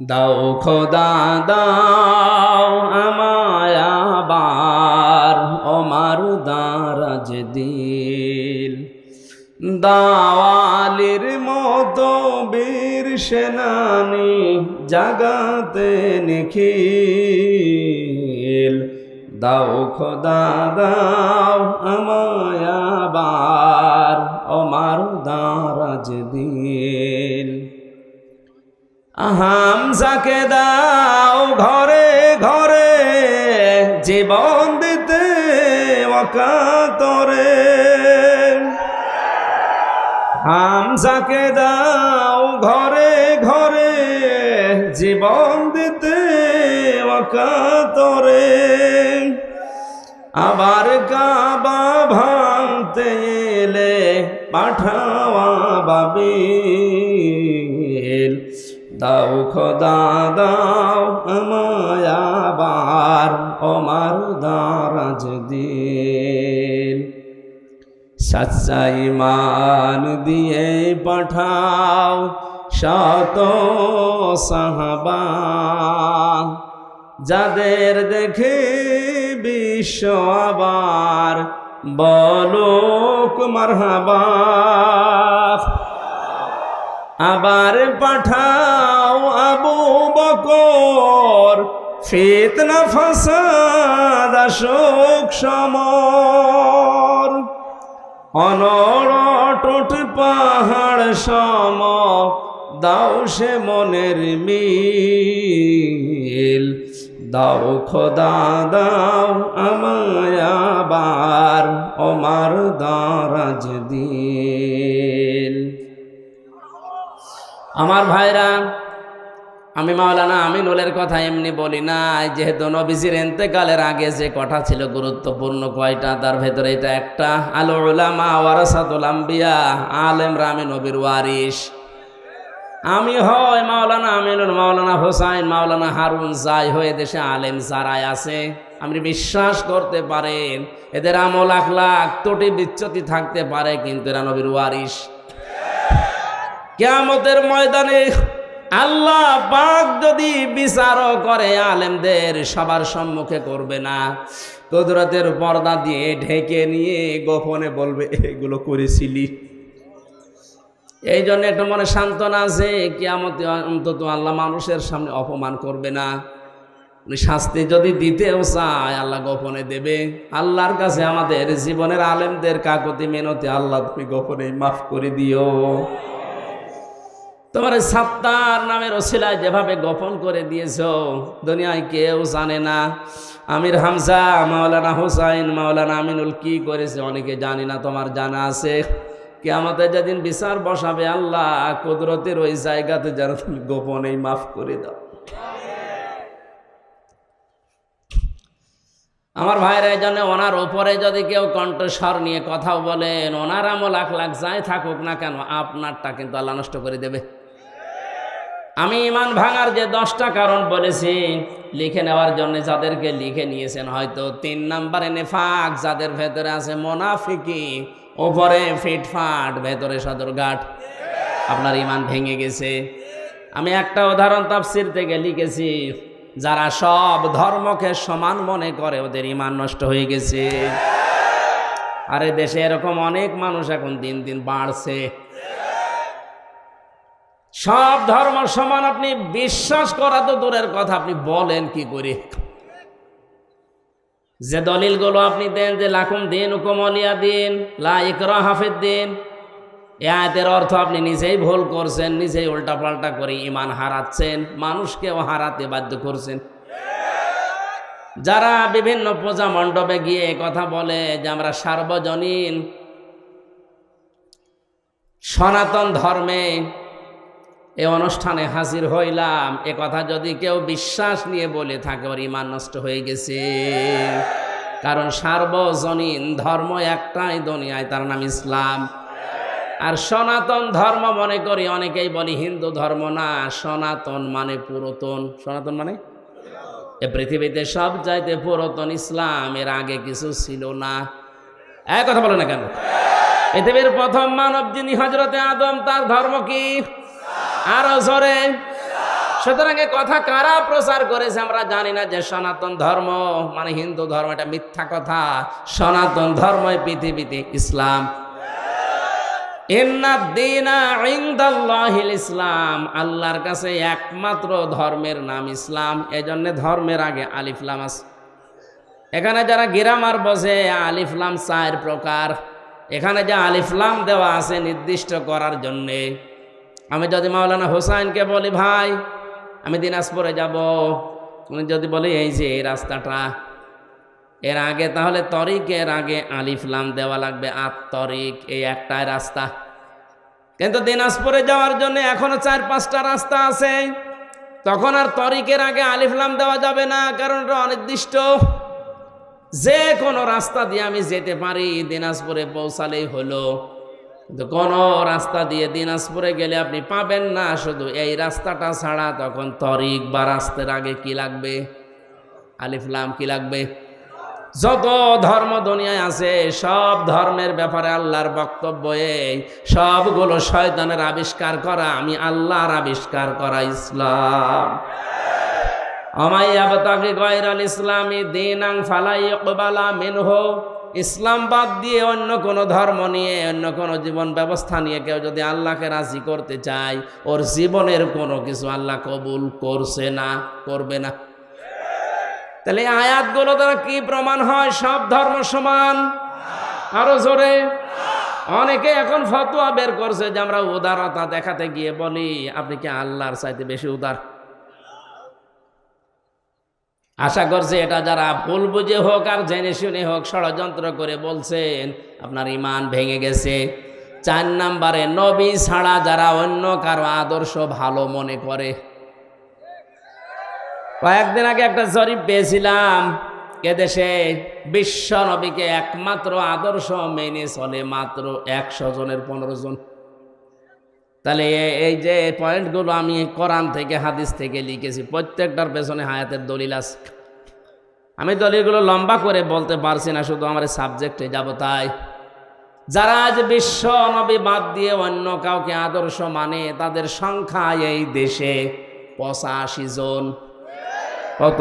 দাও খোদা দাও আমায় আবার ওমার দারাজ দিল, দাওয়ালির মতো বীর সেনানি জাগাতে নিখিল। দাও খোদা দাও আমায় আবার ওমার দারাজ দিল। হামজাকে দাও ঘরে ঘরে জীবন দিতে ওয়াকাতরে। হামজাকে দাও ঘরে ঘরে জীবন দিতে ওয়াকাতরে। আবার কাবা ভাঙতে এলে পাঠাওয়া বাবি, দাও খোদা দাও আমায় আবার ওমার দারাজ দিল। সচ্চা ঈমান দিয়ে পাঠাও শত সাহাবা, যাদের দেখে বিশ্ব আবার বলুক মারহাবা। আবার পাঠাও আবু বকর, ফিতনা ফাসাদ আসুক সমর। অনড় পাহাড় সম দাও সে মনের মিল। দাও খোদা দাও আমায় আবার ওমার দারাজ দিল। আমার ভাইরা, আমি মাওলানা আমিনুলের কথা এমনি বলি না, যেহেতু নবীজির ইন্তেকালের আগে যে কথা ছিল গুরুত্বপূর্ণ কয়টা, তার ভেতরে এটা একটা। আল উলামা ওয়ারাসাতুল আম্বিয়া, আলেমরা আমি নবীর ওয়ারিস। আমি হয় মাওলানা আমিনুল, মাওলানা হোসাইন, মাওলানা হারুন, যাই হয়ে দেশে আলেম যারাই আছে, আপনি বিশ্বাস করতে পারেন এদের আমল আখলাক ত্রুটি বিচ্যুতি থাকতে পারে, কিন্তু এরা নবীর ওয়ারিস। কিয়ামতের ময়দানে আল্লাহ পাক যদি বিচারও করে আলেমদের, সবার সম্মুখে করবে না, কুদরতের পর্দা দিয়ে ঢেকে নিয়ে গোপনে বলবে এগুলো করেছিলি। এই জন্য একটা মনে সান্ত্বনা আছে, কিয়ামতে অন্তত আল্লাহ মানুষের সামনে অপমান করবে না। শাস্তি যদি দিতেও চায় আল্লাহ গোপনে দেবে। আল্লাহর কাছে আমাদের জীবনের আলেমদের কাকুতি মিনতি, আল্লাহ তুমি গোপনে মাফ করে দিও। তোমার সাত্তার নামের ওসিলায় যেভাবে গোপন করে দিয়েছো, দুনিয়ায় কেউ জানে না। আমির হামজা, মাওলানা হোসাইন, মাওলানা আমিনুল কি করেছে অনেকে জানি না, তোমার জানা আছে। কিয়ামতে যেদিন বিচার বসাবে আল্লাহ কুদরতের ওই জায়গাতে যেন তুমি গোপনেই মাফ করে দাও। আমার ভাইরা, এই জন্য ওনার ওপরে যদি কেউ কণ্ঠস্বর নিয়ে কথাও বলেন, ওনার আমল আখলাক যাই থাকুক না কেন, আপনারটা কিন্তু আল্লাহ নষ্ট করে দেবে। আমি ইমান ভাঙার যে 10টা কারণ বলেছি লিখে নেওয়ার জন্য, যাদেরকে লিখে নিয়েছেন হয়তো 3 নম্বরে নেফাক, যাদের ভেতরে আছে মোনাফিকি, ওপরে ফিটফাট, ভেতরে সদরঘাট, আপনার ইমান ভেঙে গেছে। আমি একটা উদাহরণ তাফসীর থেকে লিখেছি, যারা সব ধর্মকে সমান মনে করে ওদের ইমান নষ্ট হয়ে গেছে। আরে দেশে এরকম অনেক মানুষ এখন দিন দিন বাড়ছে। সব ধর্ম সমান আপনি বিশ্বাস করা তো দূরের কথা, আপনি বলেন কি করে? যে দলিলগুলো আপনি দেন যে লাকুম দীনুকুম ওয়ালিয়া দিন, লা ইকরাহা ফিদ্দিন, এই আয়াতের অর্থ আপনি নিজেই ভুল করছেন, নিজেই উল্টাপাল্টা করে ইমান হারাচ্ছেন, মানুষকেও হারাতে বাধ্য করছেন। যারা বিভিন্ন পূজা মণ্ডপে গিয়ে কথা বলে যে আমরা সার্বজনীন সনাতন ধর্মে এই অনুষ্ঠানে হাজির হইলাম, এ কথা যদি কেউ বিশ্বাস নিয়ে বলে থাকে, ওর ইমান নষ্ট হয়ে গেছে। কারণ সার্বজনীন ধর্ম একটাই দুনিয়ায়, তার নাম ইসলাম। আর সনাতন ধর্ম মনে করি অনেকেই বলি হিন্দু ধর্ম না, সনাতন মানে পুরাতন। সনাতন মানে এ পৃথিবীতে সব চাইতে পুরাতন ইসলাম, এর আগে কিছু ছিল না। এক কথা বলে না কেন? পৃথিবীর প্রথম মানব যিনি হযরতে আদম, তার ধর্ম কি? আরো জোরে। সুতরাং এ কথা কারা প্রচার করেছে আমরা জানি না, যে সনাতন ধর্ম মানে হিন্দু ধর্ম, এটা মিথ্যা কথা। সনাতন ধর্মই পৃথিবীতে ইসলাম। ইন্নাদ-দীনা ইনদাল্লাহিল ইসলাম, আল্লাহর কাছে একমাত্র ধর্মের নাম ইসলাম। এজন্য ধর্মের আগে আলিফ লাম আছে। এখানে যারা গ্রামার বোঝে, আলিফ লাম 4 প্রকার। এখানে যে আলিফ লাম দেওয়া আছে নির্দিষ্ট করার জন্যে। আমি যদি মাওলানা হোসাইনকে বলি ভাই আমি দিনাজপুরে যাব, উনি যদি বলে এই যে এই রাস্তাটা, এর আগে তাহলে তরিকের আগে আলিফ লাম দেওয়া লাগবে। তরিক এই একটাই রাস্তা, কিন্তু দিনাজপুরে যাওয়ার জন্য এখনো 4-5টা রাস্তা আছে। তখন আর তরিকের আগে আলিফ লাম দেওয়া যাবে না, কারণ এটা অনির্দিষ্ট। যে কোনো রাস্তা দিয়ে আমি যেতে পারি, দিনাজপুরে পৌঁছালেই হলো। কিন্তু কোন রাস্তা দিয়ে দিনাজপুরে গেলে আপনি পাবেন না, শুধু এই রাস্তাটা ছাড়া। তখন তরিক বা রাস্তার আগে কি লাগবে? আলিফ লাম কি লাগবে? যত ধর্ম দুনিয়ায় আছে সব ধর্মের ব্যাপারে আল্লাহর বক্তব্য এই, সবগুলো শয়তানের আবিষ্কার করা, আমি আল্লাহর আবিষ্কার করা ইসলাম। আমাইয়াবতাগি গায়রাল ইসলামি দীনান ফালা ইকবালা মিনহু। ইসলাম বাদ দিয়ে অন্য কোনো ধর্ম নিয়ে, অন্য কোনো জীবন ব্যবস্থা নিয়ে কেউ যদি আল্লাহকে রাজি করতে চায়, ওর জীবনের কোনো কিছু আল্লাহ কবুল করছে না, করবে না। তাহলে আয়াতগুলো দ্বারা কি প্রমাণ হয়? সব ধর্ম সমান? আরো জোরে। অনেকে এখন ফতোয়া বের করছে যে আমরা উদারতা দেখাতে গিয়ে বলি আপনি কি আল্লাহর চাইতে বেশি উদার? আশা করছি এটা যারা ভুল বুঝে হোক আর জেনে শুনে হোক ষড়যন্ত্র করে বলছেন, আপনার ঈমান ভেঙে গেছে। 4 নম্বরে, নবী ছাড়া যারা অন্য কারো আদর্শ ভালো মনে করে। কয়েকদিন আগে একটা জরিপ পেয়েছিলাম, এদেশে বিশ্ব নবীকে একমাত্র আদর্শ মেনে চলে মাত্র 100 জনের 15 জন। তাহলে এই যে পয়েন্টগুলো আমি কোরআন থেকে হাদিস থেকে লিখেছি, প্রত্যেকটার পেছনে হায়াতের দলিল আছে। আমি দলিলগুলো লম্বা করে বলতে পারছি না, শুধু আমার সাবজেক্টে যাব। তাই যারা আজ বিশ্ব নবী বাদ দিয়ে অন্য কাউকে আদর্শ মানে, তাদের সংখ্যা এই দেশে 85 জন। কত?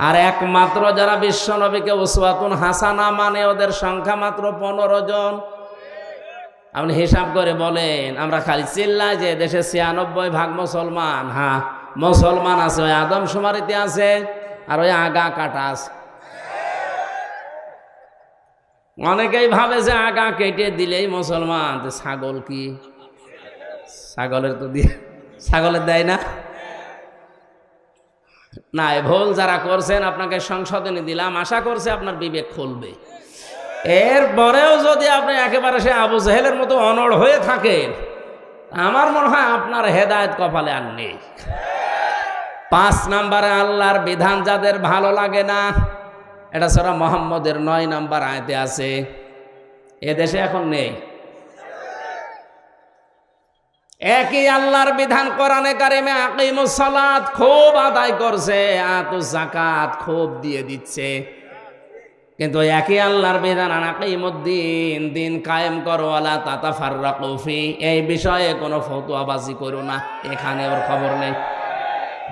আর একমাত্র যারা বিশ্ব নবীকে উসওয়াতুন হাসানা মানে, ওদের সংখ্যা মাত্র 15 জন। আপনি হিসাব করে বলেন, আমরা খালি চিল্লাই যে দেশে 96% মুসলমান। হ্যাঁ, মুসলমান আছে, ওই আদমশুমারিতে আছে, আর ওই আগা কাটা আছে। অনেকেই ভাবে যে আগা কেটে দিলেই মুসলমান। ছাগল কি? ছাগলের তো দিয়ে, ছাগলের দেয় না। না, ভুল যারা করছেন আপনাকে সংশোধনী দিলাম, আশা করছে আপনার বিবেক খুলবে। এরপরেও যদি আপনি একেবারে সে আবু জেহেলের মতো অনড় হয়ে থাকেন, আমার মনে হয় আপনার হেদায়েত কপালে আর নেই। 5 নম্বরে, আল্লাহর বিধান যাদের ভালো লাগে না, এটা সূরা মুহাম্মদের 9 নম্বর আয়াতে আছে। এদেশে এখন নেই। একই আল্লাহর বিধান কোরআনে কারিমে আকিমুস সালাত খুব আদায় করছে, আতুজ যাকাত খুব দিয়ে দিচ্ছে, কিন্তু একই আল্লাহর বিধান আকিমুদ্দিন, দিন কায়েম করো, ওয়ালা তাতাফাররাকু ফি, এই বিষয়ে কোনো ফতোয়াবাজি করো না। এখানে ওর খবর নেই।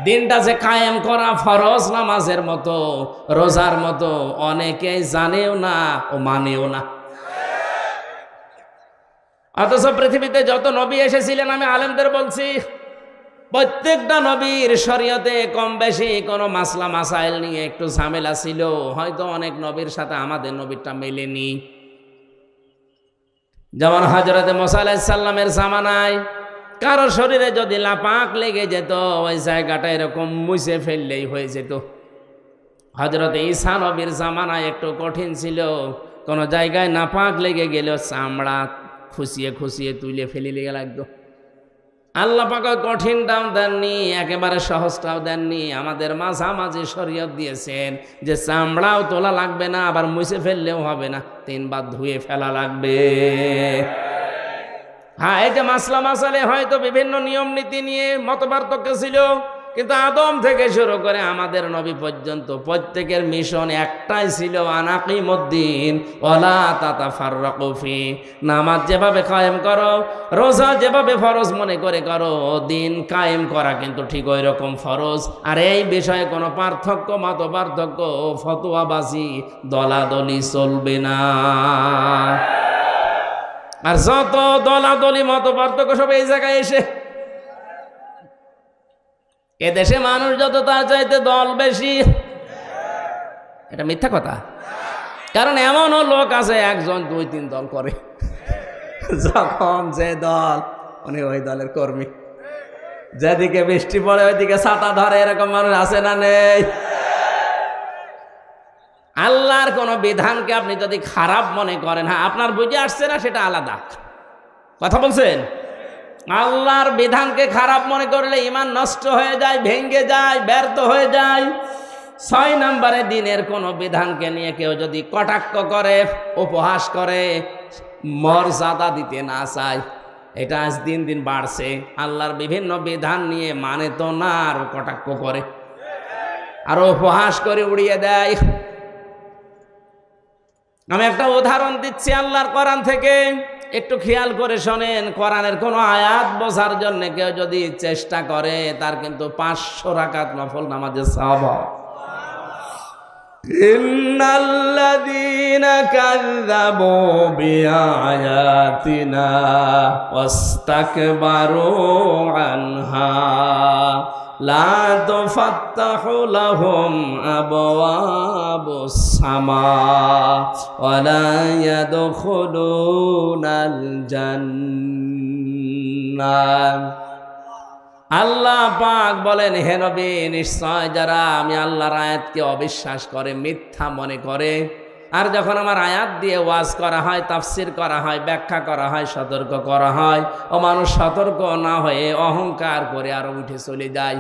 দিনটা যে কায়েম করা ফরজ নামাজের মতো, রোজার মতো, অনেকেই জানেও না ও মানেও না। অথচ পৃথিবীতে যত নবী এসেছিলেন, আমি আলেমদের বলছি, প্রত্যেকটা নবীর শরীয়তে কম বেশি কোনো মাসলা মাসাইল নিয়ে একটু ঝামেলা ছিল। হয়তো অনেক নবীর সাথে আমাদের নবীরটা মেলেনি। যেমন হযরতে মুসা আলাইহিস সালামের জামানায় কারো শরীরে যদি লাপাক লেগে যেত, ওই জায়গাটা এরকম মুছে ফেললেই হয়ে যেত। হযরতে ঈসা নবীর জামানায় একটু কঠিন ছিল, কোনো জায়গায় নাপাক লেগে গেল চামড়া খুশিয়ে খুশিয়ে তুলে ফেলে লেগে লাগতো। আল্লাহ পাক কঠিনটাও দেননি, একেবারে সহজটাও দেননি, আমাদের মাঝামাঝি শরীয়ত দিয়েছেন যে চামড়াও তোলা লাগবে না, আবার মুছে ফেললেও হবে না, 3 বার ধুয়ে ফেলা লাগবে। হ্যাঁ, এই যে মাসলা মাসালে হয়তো বিভিন্ন নিয়ম নীতি নিয়ে মতপার্থক্য ছিল, কিন্তু আদম থেকে শুরু করে আমাদের নবী পর্যন্ত প্রত্যেকের মিশন একটাই ছিল, আনাকিমুদ্দিন ওয়ালা তাতাফাররাকু ফি। নামাজ যেভাবে কায়েম করো, রোজা যেভাবে ফরজ মনে করে করো, দিন কায়েম করা কিন্তু ঠিক ওই রকম ফরজ। আর এই বিষয়ে কোনো পার্থক্য, মত পার্থক্য, ফতোয়াবাজি, দলাদলি চলবে না। আর যত দলাদলি মত পার্থক্য সব এই জায়গায় এসে, এদেশে মানুষ যত তার চাইতে দল বেশি। এটা মিথ্যা কথা। কারণ এমনও লোক আছে 1 জন 2 3 দল করে, যখন যে দল উনি ওই দলের কর্মী, যেদিকে বৃষ্টি পড়ে ওইদিকে ছাতা ধরে, এরকম মানুষ আছে না নেই? আল্লাহর কোন বিধানকে আপনি যদি খারাপ মনে করেন, হ্যাঁ আপনার বুঝে আসছে না, সেটা আলাদা কথা বলছেন। আল্লাহর বিধানকে খারাপ মনে করলে ঈমান নষ্ট হয়ে যায়, ভেঙে যায়, ব্যর্থ হয়ে যায়। 6 নম্বরে, দিনের কোনো বিধানকে নিয়ে কেউ যদি কটাক্ষ করে, উপহাস করে, মর্যাদা দিতে না চায়। এটা আজ দিন দিন বাড়ছে। আল্লাহর বিভিন্ন বিধান নিয়ে মানে তো না, আরো কটাক্ষ করে, আরো উপহাস করে উড়িয়ে দেয়। আমি একটা উদাহরণ দিচ্ছি আল্লাহর কোরআন থেকে, একটু খেয়াল করে শোনেন। কোরআনের কোন আয়াত বোঝার জন্য কেউ যদি চেষ্টা করে, তার কিন্তু 500 রাকাত নফল নামাজের সওয়াব হয়। ইন্নাল্লাযীনা কাযযাবু বিআয়াতিনা ওয়াস্তাকবারু আনহা লা তুফাত্তাহু লাহুম আবওয়াবুস সামা ওয়া লা ইয়াদখুলুনাল জান্নাহ। আল্লাহ পাক বলেন, হে নবী, নিশ্চয় যারা আমি আল্লাহর আয়াতকে অবিশ্বাস করে, মিথ্যা মনে করে, আর যখন আমার আয়াত দিয়ে ওয়াজ করা হয়, তাফসির করা হয়, ব্যাখ্যা করা হয়, সতর্ক করা হয়, ও মানুষ সতর্ক না হয়ে অহংকার করে আরো উঠে চলে যায়।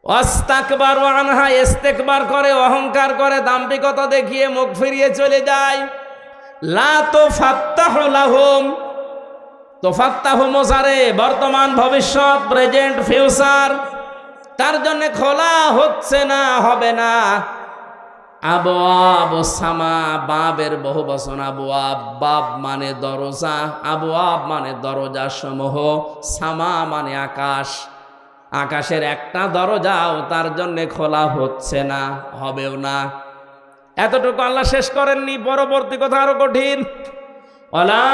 ওয়াস্তাকবারু আনহা, ইস্তেকবার করে, অহংকার করে, দাম্ভিকতা দেখিয়ে মুখ ফিরিয়ে চলে যায়। লা তুফাত্তাহু লাহুম, তোফাত্তাহু মোজারে, বর্তমান, ভবিষ্যৎ, প্রেজেন্ট, ফিউচার, তার জন্য খোলা হচ্ছে না, হবে না। আবওয়াবুস সামা, বাবের বহু বচন আবওয়াব, বাব মানে দরজা, আবওয়াব মানে দরজা সমূহ, সামা মানে আকাশ, আকাশের একটা দরজাও তার জন্য খোলা হচ্ছে না, হবেও না। এতটুকু আল্লাহ শেষ করেননি, পরবর্তী কথা আরো কঠিন। ওয়ালা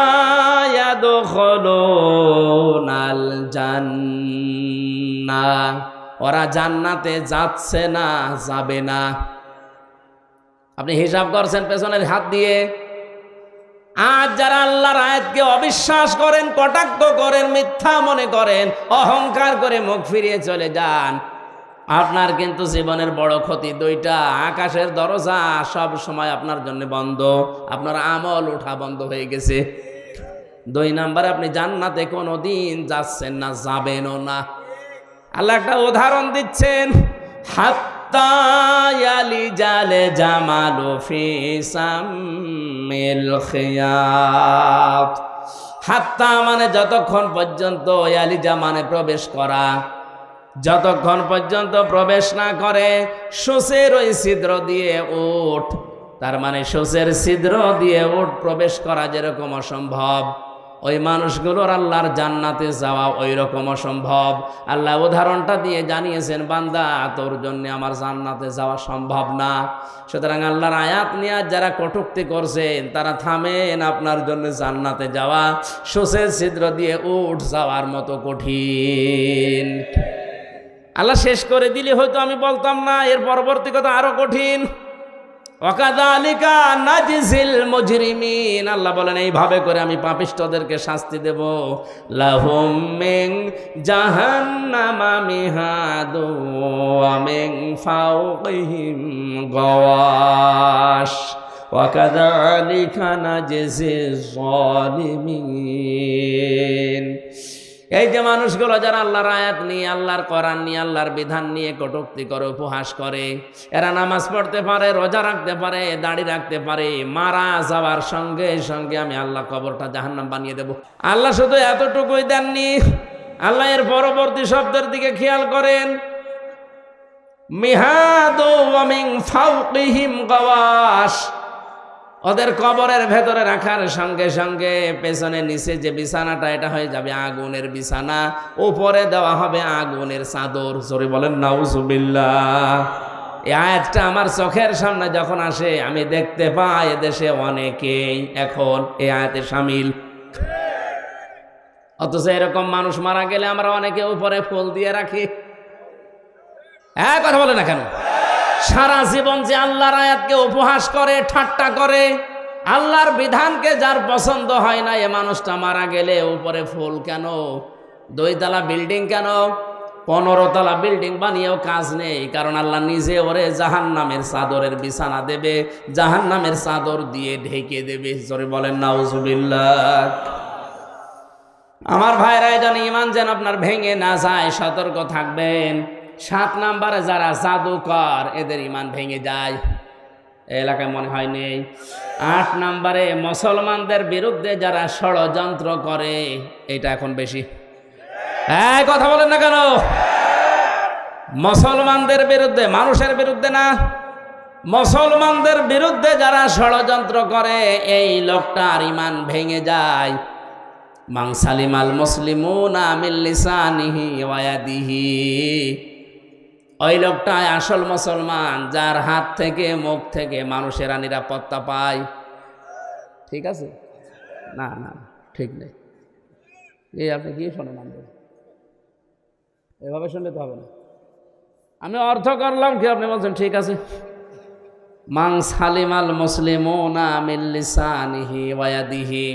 ইয়াদখুলুনাল জান্নাহ, ওরা জান্নাতে যাচ্ছে না, যাবে না। আপনি হিসাব করছেন পেছনের হাত দিয়ে। আজ যারা আল্লাহর আয়াতকে অবিশ্বাস করেন, কটাক্ষ করেন, মিথ্যা মনে করেন, অহংকার করে মুখ ফিরিয়ে চলে যান, আপনার কিন্তু জীবনের বড় ক্ষতি দুইটা। আকাশের দরজা সব সময় আপনার জন্য বন্ধ, আপনার আমল ওঠা বন্ধ হয়ে গেছে। 2 নাম্বার, আপনি জান্নাতে কোনোদিন যাচ্ছেন না, যাবেনও না। আল্লাহ একটা উদাহরণ দিচ্ছেন, হাত্তা ইয়ালিজাল জামালু ফি সামিল খিয়াত। হাত্তা মানে যতক্ষণ পর্যন্ত, ইয়ালিজা মানে প্রবেশ করা, যতক্ষণ পর্যন্ত প্রবেশ না করে সূচের ওই ছিদ্র দিয়ে উট, তার মানে সূচের ছিদ্র দিয়ে উট প্রবেশ করা যেরকম অসম্ভব, ওই মানুষগুলোর আল্লাহর জান্নাতে যাওয়া ওই রকম অসম্ভব। আল্লাহ উদাহরণটা দিয়ে জানিয়েছেন, বান্দা তোর জন্য আমার জান্নাতে যাওয়া সম্ভব না। সুতরাং আল্লাহর আয়াত নিয়ে যারা কটূক্তি করছেন, তারা থামেন, আপনার জন্য জান্নাতে যাওয়া সূচের ছিদ্র দিয়ে উট যাওয়ার মতো কঠিন। আল্লাহ শেষ করে দিলে হয়তো আমি বলতাম না, এর পরবর্তী কথা আরো কঠিন। ওয়াকাযালিকা নাজিজিল মুজরিমিন, আল্লাহ বলেন এইভাবে করে আমি পাপিষ্ঠদেরকে শাস্তি দেব। লাহুম মিন জাহান্নামা মিহাদু ওয়া মিন ফাওকিহিম গাওয়াশ ওয়াকাযালিকা নাজিজিজ যালিমিন। এই যে মানুষগুলো যারা আল্লাহর আয়াত নিয়ে, আল্লাহর কোরআন নিয়ে, আল্লাহর বিধান নিয়ে কটূক্তি করে, উপহাস করে, এরা নামাজ পড়তে পারে, রোজা রাখতে পারে, দাড়ি রাখতে পারে, মারা যাওয়ার সঙ্গে সঙ্গে আমি আল্লাহ কবরটা জাহান্নাম বানিয়ে দেব। আল্লাহ শুধু এতটুকুই দেননি, আল্লাহ এর পরবর্তী শব্দের দিকে খেয়াল করেন, মিহাদু ওয়া মিন ফাওকিহিম গাওয়াশ, ওদের কবরের ভেতরে রাখার সঙ্গে সঙ্গে পেছনে নিচে যে বিছানাটা, এটা হয়ে যাবে আগুনের বিছানা, উপরে দেওয়া হবে আগুনের চাদর। জোরে বলেন নাউজুবিল্লাহ। এই আয়াতটা আমার চোখের সামনে যখন আসে, আমি দেখতে পাই এদেশে অনেকেই এখন এই আয়াতে শামিল। অথচ এরকম মানুষ মারা গেলে আমরা অনেকে উপরে ফুল দিয়ে রাখি। কথা বলে না কেন? সারা জীবন যে আল্লাহর আয়াতকে উপহাস করে, ঠাট্টা করে, আল্লাহর বিধানকে যার পছন্দ হয় না, এ মানুষটা মারা গেলে উপরে ফুল কেন, 2 তলা বিল্ডিং কেন, 15 তলা বিল্ডিং বানিয়েও কাজ নেই। কারণ আল্লাহ নিজে ওরে জাহান্নামের চাদরের বিছানা দেবে, জাহান্নামের চাদর দিয়ে ঢেকে দেবে। জোরে বলেন নাউজুবিল্লাহ। আমার ভাইরা, যেন ঈমান যেন আপনার ভেঙে না যায়, সতর্ক থাকবেন। 7 নম্বরে যারা জাদুকর, এদের ঈমান ভেঙে যায়। এই এলাকায় মনে হয় নেই। 8 নম্বরে মুসলমানদের বিরুদ্ধে যারা ষড়যন্ত্র করে, এটা এখন বেশি। হ্যাঁ, কথা বলেন না কেন? মুসলমানদের বিরুদ্ধে, মানুষের বিরুদ্ধে না, মুসলমানদের বিরুদ্ধে যারা ষড়যন্ত্র করে, এই লোকটার ঈমান ভেঙে যায়। মান সালিমাল মুসলিমুনা মিন লিসানিহি ওয়া ইয়াদিহি, ওই লোকটাই আসল মুসলমান, যার হাত থেকে মুখ থেকে মানুষেরা নিরাপত্তা পায়। ঠিক আছে? না না, ঠিক নেই। এই আপনি কি শোনেন? এভাবে শুনলে তো হবে না। আমি অর্থ করলাম কি, আপনি বলছেন ঠিক আছে। মান সালিমাল মুসলিমুনা মিন লিসানিহি ওয়া ইয়াদিহি,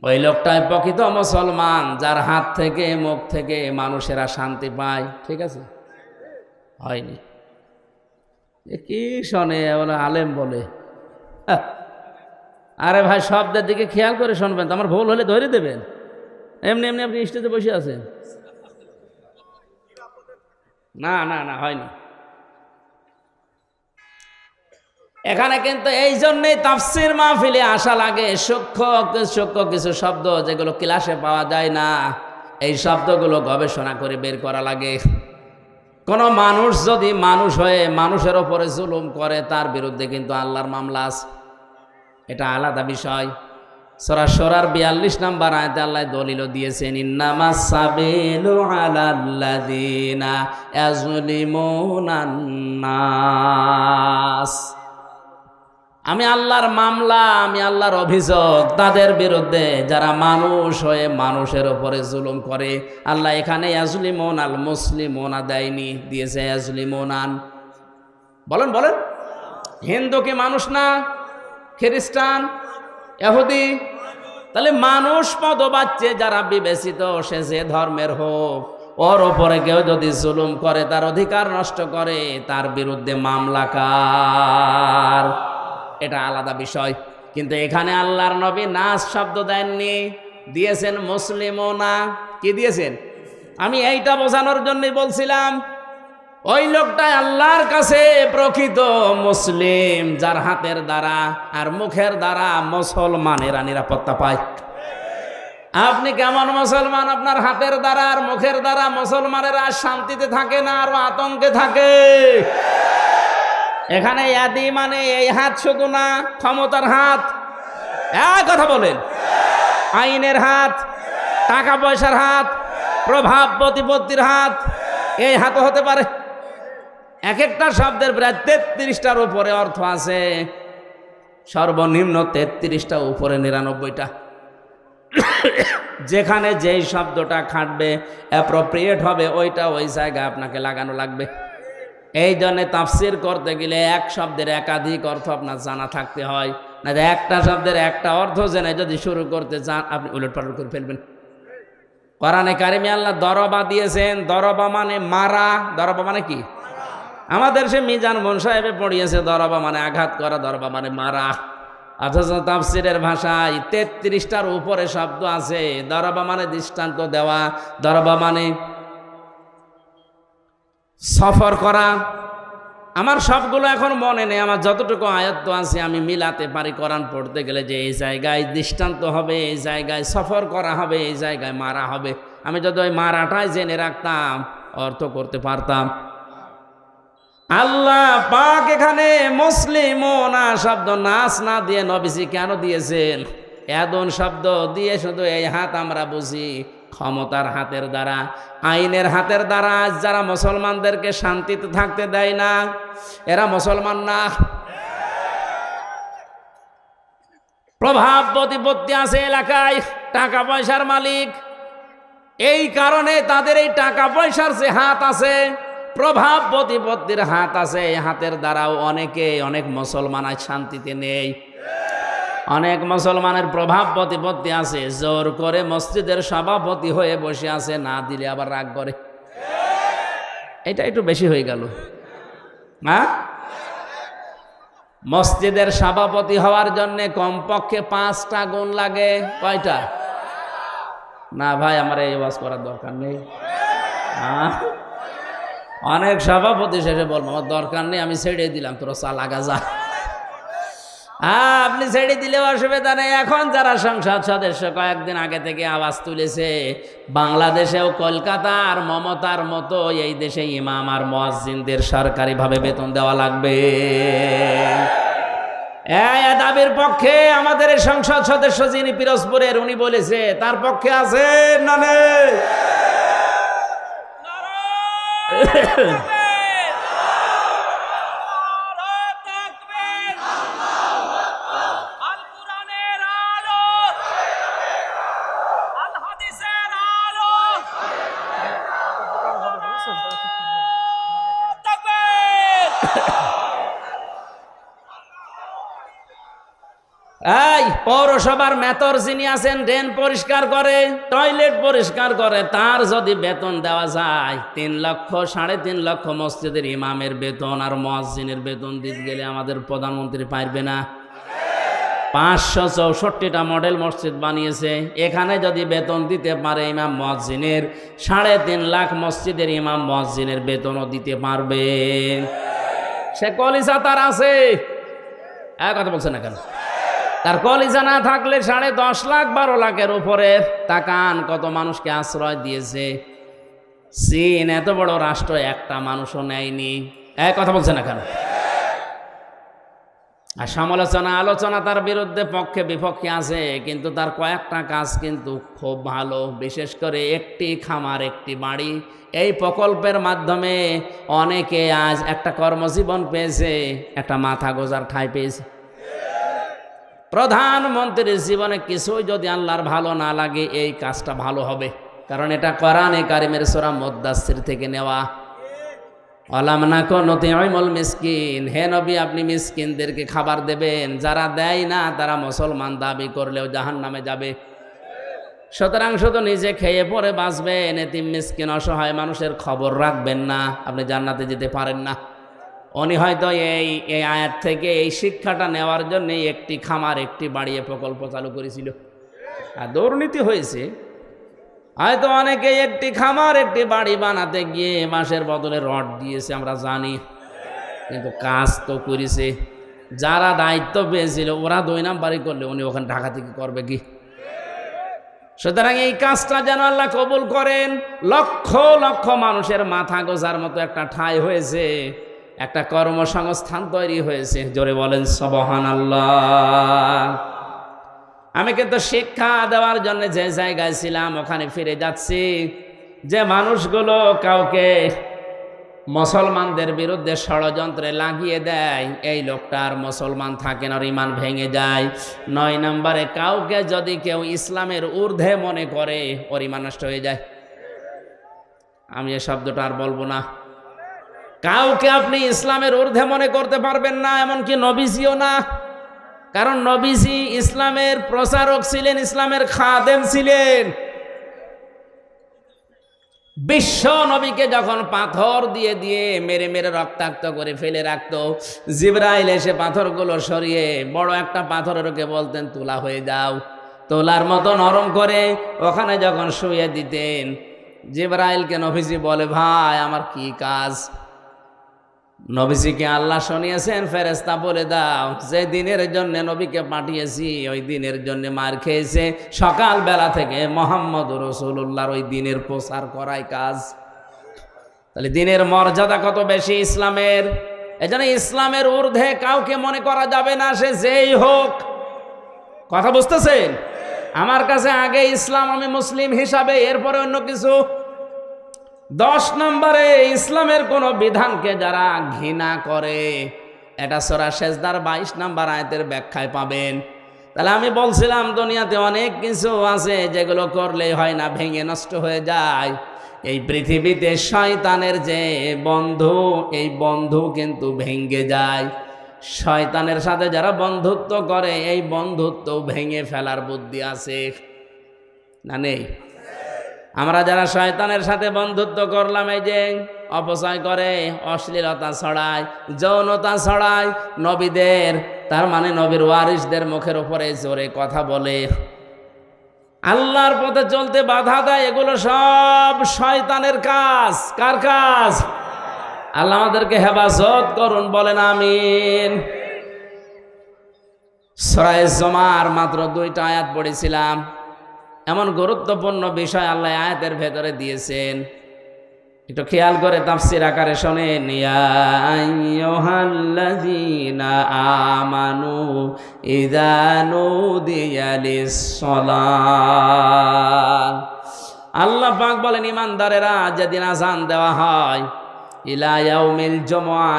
ওই লোকটাই প্রকৃত মুসলমান, যার হাত থেকে মুখ থেকে মানুষেরা শান্তি পায়। ঠিক আছে? হয়নি। কি শোনে ওরা আলেম বলে? আরে ভাই, শব্দের দিকে খেয়াল করে শুনবেন, তো আমার ভুল হলে ধরে দেবেন। এমনি এমনি আপনি স্টেজে বসে আছেন। না না না, হয়নি। এখানে কিন্তু এই জন্যই তাফসীর মাহফিলে আসা লাগে। সূক্ষ্ম কিছু শব্দ যেগুলো ক্লাসে পাওয়া যায় না, এই শব্দগুলো গবেষণা করে বের করা লাগে। কোন মানুষ যদি মানুষ হয়ে মানুষের ওপরে জুলুম করে, তার বিরুদ্ধে কিন্তু আল্লাহর মামলা আছে, এটা আলাদা বিষয়। সূরা শুরার 42 নম্বর আয়াতে আল্লাহ দলিল দিয়েছেন, ইন্নামাস সাবিলু আলাল্লাযিনা ইয়াজলিমুনান নাস। আমি আল্লাহর মামলা, আমি আল্লাহর অভিযোগ তাদের বিরুদ্ধে যারা মানুষ হয়ে মানুষের উপরে জুলুম করে। আল্লাহ এখানে ইয়াজলিমুন আল মুসলিমুনা দেয়নি, দিয়েছে ইয়াজলিমুনান। বলেন বলেন, হিন্দু কি মানুষ না? খ্রিস্টান, ইহুদি? তাহলে মানুষ পদবাচ্যে যারা বিবেচিত, সে যে ধর্মের হোক, ওর ওপরে কেউ যদি জুলুম করে, তার অধিকার নষ্ট করে, তার বিরুদ্ধে মামলা কার? এটা আলাদা বিষয়। কিন্তু এখানে আল্লাহর নবী নাস শব্দ দেননি, দিয়েছেন মুসলিমুনা। কি দিয়েছেন? আমি এইটা বোঝানোর জন্যই বলছিলাম, ওই লোকটাই আল্লাহর কাছে প্রকৃত মুসলিম, যার হাতের দ্বারা আর মুখের দ্বারা মুসলমানেরা নিরাপত্তা পায়। আপনি কেমন মুসলমান? আপনার হাতের দ্বারা আর মুখের দ্বারা মুসলমানেরা শান্তিতে থাকে না, আরো আতঙ্কে থাকে। এখানে ইয়াদি মানে এই হাত শুধু না, ক্ষমতার হাত। এক কথা বলেন, আইনের হাত, টাকা পয়সার হাত, প্রভাব প্রতিপত্তির হাত, এই হাতও হতে পারে। এক একটা শব্দের প্রায় 33টার উপরে অর্থ আছে, সর্বনিম্ন 33টা, উপরে 99টা। যেখানে যেই শব্দটা খাটবে, অ্যাপ্রোপ্রিয়েট হবে, ওইটা ওই জায়গায় আপনাকে লাগানো লাগবে। এই জন্য তাফসীর করতে গেলে এক শব্দের একাধিক অর্থ আপনার জানা থাকতে হয়, না একটা শব্দের একটা অর্থ জেনে যদি শুরু করতে চান, আপনি উলটপালট করে ফেলবেন। কোরআনে কারিমে আল্লাহ দরবা দিয়েছেন, দরবা মানে মারা। দরবা মানে কি? আমাদের সে মিজান মন সাহেবে পড়িয়েছে, দরবা মানে আঘাত করা, দরবা মানে মারা। অথচ তাফসীরের ভাষায় 33টার উপরে শব্দ আছে। দরবা মানে দৃষ্টান্ত দেওয়া, দরবা মানে সফর করা। আমার সবগুলো এখন মনে নেই, আমার যতটুকু আয়ত্ত আছে আমি মিলাতে পারি কোরআন পড়তে গেলে, যে এই জায়গায় দৃষ্টান্ত হবে, এই জায়গায় সফর করা হবে, এই জায়গায় মারা হবে। আমি যদি ওই মারাটাই জেনে রাখতাম, অর্থ করতে পারতাম। আল্লাহ পাক এখানে মুসলিমুনা শব্দ নাস না দিয়ে নবীজি কেন দিয়েছেন? এদন শব্দ দিয়ে শুধু এই হাত আমরা বুঝি ক্ষমতার হাতের দ্বারা, আইনের হাতের দ্বারা। যারা মুসলমানদেরকে শান্তিতে থাকতে দেয় না, এরা মুসলমান না। প্রভাব প্রতিপত্তি আছে এলাকায়, টাকা পয়সার মালিক, এই কারণে তাদের এই টাকা পয়সার যে হাত আছে, প্রভাব প্রতিপত্তির হাত আছে, এই হাতের দ্বারাও অনেক মুসলমান আজ শান্তিতে নেই। অনেক মুসলমানের প্রভাব প্রতিপত্তি আছে, জোর করে মসজিদের সভাপতি হয়ে বসে আছে, না দিলে আবার রাগ করে। এটা একটু বেশি হয়ে গেল। হ্যাঁ, মসজিদের সভাপতি হওয়ার জন্য কমপক্ষে 5টা গুণ লাগে। কয়টা? না ভাই, আমার এই ওয়াজ করার দরকার নেই। অনেক সভাপতি শেষে বলবো আমার দরকার নেই, আমি ছেড়ে দিলাম, তোরা চালাগা যা। আপনি ছেড়ে দিলেও অসুবিধা নেই। এখন যারা সংসদ সদস্য কয়েকদিন আগে থেকে আওয়াজ তুলেছে, বাংলাদেশেও কলকাতার মমতার মতো এই দেশে ইমাম আর মুয়াজ্জিনদের সরকারিভাবে বেতন দেওয়া লাগবে। এই দাবির পক্ষে আমাদের এই সংসদ সদস্য যিনি পিরোজপুরের, উনি বলেছে, তার পক্ষে আছে না নেই? এই পৌরসভার মেয়র যিনি আছেন, ড্রেন পরিষ্কার করে, টয়লেট পরিষ্কার করে, তার যদি বেতন দেওয়া যায় 3 লক্ষ 3.5 লক্ষ, মসজিদের ইমামের বেতন আর মুয়াজ্জিনের বেতন দিতে গেলে আমাদের প্রধানমন্ত্রী পারবে না। 564টা মডেল মসজিদ বানিয়েছে, এখানে যদি বেতন দিতে পারে ইমাম মুয়াজ্জিনের, 3.5 লাখ মসজিদের ইমাম মুয়াজ্জিনের বেতনও দিতে পারবে। সে কলিজা তার আছে, কথা বলছে না কেন? তার কলিজা না থাকলে 10.5 লাখ 12 লাখের উপরে, তাকান কত মানুষকে আশ্রয় দিয়েছে। চীন এত বড় রাষ্ট্র, একটা মানুষও নেয়নি। কথা বলছে না কেন? আর সমালোচনা আলোচনা তার বিরুদ্ধে পক্ষে বিপক্ষে আছে, কিন্তু তার কয়েকটা কাজ কিন্তু খুব ভালো। বিশেষ করে একটি খামার একটি বাড়ি, এই প্রকল্পের মাধ্যমে অনেকে আজ একটা কর্মজীবন পেয়েছে, একটা মাথা গোজার ঠাঁই পেয়েছে। প্রধানমন্ত্রীর জীবনে কিছুই যদি আল্লাহর ভালো না লাগে, এই কাজটা ভালো হবে, কারণ এটা কোরআনে কারিমের সূরা মুদ্দাসসির থেকে নেওয়া। আলাম নাকুন নুতি'মুল মিসকিন, হে নবী আপনি মিসকিনদেরকে খাবার দেবেন, যারা দেয় না তারা মুসলমান দাবি করলেও জাহান্নামে যাবে। সুতরাং শুধু নিজে খেয়ে পরে বাঁচবেন, এতিম মিসকিন অসহায় মানুষের খবর রাখবেন না, আপনি জান্নাতে যেতে পারেন না। উনি হয়তো এই আয়াত থেকে এই শিক্ষাটা নেওয়ার জন্য একটি খামার একটি বাড়িয়ে প্রকল্প চালু করেছিল। আর দুর্নীতি হয়েছে, হয়তো অনেকে একটি খামার একটি বাড়ি বানাতে গিয়ে মাসের বদলে রড দিয়েছে, আমরা জানি, কিন্তু কাজ তো করেছে। যারা দায়িত্ব পেয়েছিল ওরা 2 নাম্বারই করলে উনি ওখানে ঢাকা থেকে করবে কি? সুতরাং এই কাজটা যেন আল্লাহ কবুল করেন। লক্ষ লক্ষ মানুষের মাথা গোজার মতো একটা ঠাঁই হয়েছে, একটা কর্মসংস্থান তৈরি হয়েছে। জোরে বলেন সুবহানাল্লাহ। আমি কিন্তু শিক্ষা দেওয়ার জন্য যে জায়গায় ছিলাম ওখানে ফিরে যাচ্ছি। যে মানুষগুলো কাউকে মুসলমানদের বিরুদ্ধে ষড়যন্ত্রে লাগিয়ে দেয়, এই লোকটার মুসলমান থাকে না, ইমান ভেঙে যায়। 9 নম্বরে কাউকে যদি কেউ ইসলামের ঊর্ধ্বে মনে করে, ওর ইমান নষ্ট হয়ে যায়। আমি এই শব্দটা আর বলবো না। কাউকে আপনি ইসলামের ঊর্ধ্বে মনে করতে পারবেন না, এমনকি নবীজিও না। কারণ নবীজি ইসলামের প্রচারক ছিলেন, ইসলামের খাদেম ছিলেন। বিশ্ব নবীকে যখন পাথর দিয়ে দিয়ে মেরে মেরে রক্তাক্ত করে ফেলে রাখতো, জিবরাইল এসে পাথরগুলো সরিয়ে বড় একটা পাথরের ওকে বলতেন তুলা হয়ে যাও, তোলার মতো নরম করে ওখানে যখন শুয়ে দিতেন, জিবরাইলকে নবীজি বলে ভাই আমার কি কাজ? নবীজিকে আল্লাহ শুনিয়েছেন, ফেরেশতা বলে দাও যে দিনের জন্য নবীকে পাঠিয়েছি ওই দিনের জন্য মার খেয়েছে, সকাল বেলা থেকে মোহাম্মদ রাসূলুল্লাহর ওই দিনের প্রচার করাই কাজ। তাহলে দিনের মর্যাদা কত বেশি ইসলামের। এজন্য ইসলামের ঊর্ধ্বে কাউকে মনে করা যাবে না, সে যেই হোক। কথা বুঝতেছেন? আমার কাছে আগে ইসলাম, আমি মুসলিম হিসাবে, এরপরে অন্য কিছু। 10 নম্বরে ইসলামের কোন বিধানকে যারা ঘৃণা করে, এটা সূরা সেজদার 22 নম্বর আয়াতের ব্যাখ্যায় পাবেন। তাহলে আমি বলছিলাম দুনিয়াতে অনেক কিছু আছে যেগুলো করলে হয় না, ভেঙে নষ্ট হয়ে যায়। এই পৃথিবীতে শয়তানের যে বন্ধু, এই বন্ধু কিন্তু ভেঙে যায়। শয়তানের সাথে যারা বন্ধুত্ব করে, এই বন্ধুত্ব ভেঙে ফেলার বুদ্ধি আছে না নেই? আমরা যারা শয়তানের সাথে বন্ধুত্ব করলাম, এই যে অপচয় করে, অশ্লীলতা ছড়ায়, যৌনতা ছড়ায়, নবীদের, তার মানে নবীর ওয়ারিসদের মুখের উপরে জোরে কথা বলে, আল্লাহর পথে চলতে বাধা দেয়, এগুলো সব শয়তানের কাজ। কার কাজ? আল্লাহ আমাদেরকে হেফাজত করুন, বলেন আমিন। সূরা জুমার মাত্র 2টা আয়াত পড়েছিলাম। এমন গুরুত্বপূর্ণ বিষয় আল্লাহ আয়াতের ভেতরে দিয়েছেন, একটু খেয়াল করে তাফসীর আকারে শোনেন। ইয়া আইয়ুহাল্লাযীনা আমানু ইযা নুদিয়া লিস-সালাহ। আল্লাহ পাক বলেন, ঈমানদারেরা যেদিন আযান দেওয়া হয়, ইলা ইয়াউমিল জুমআ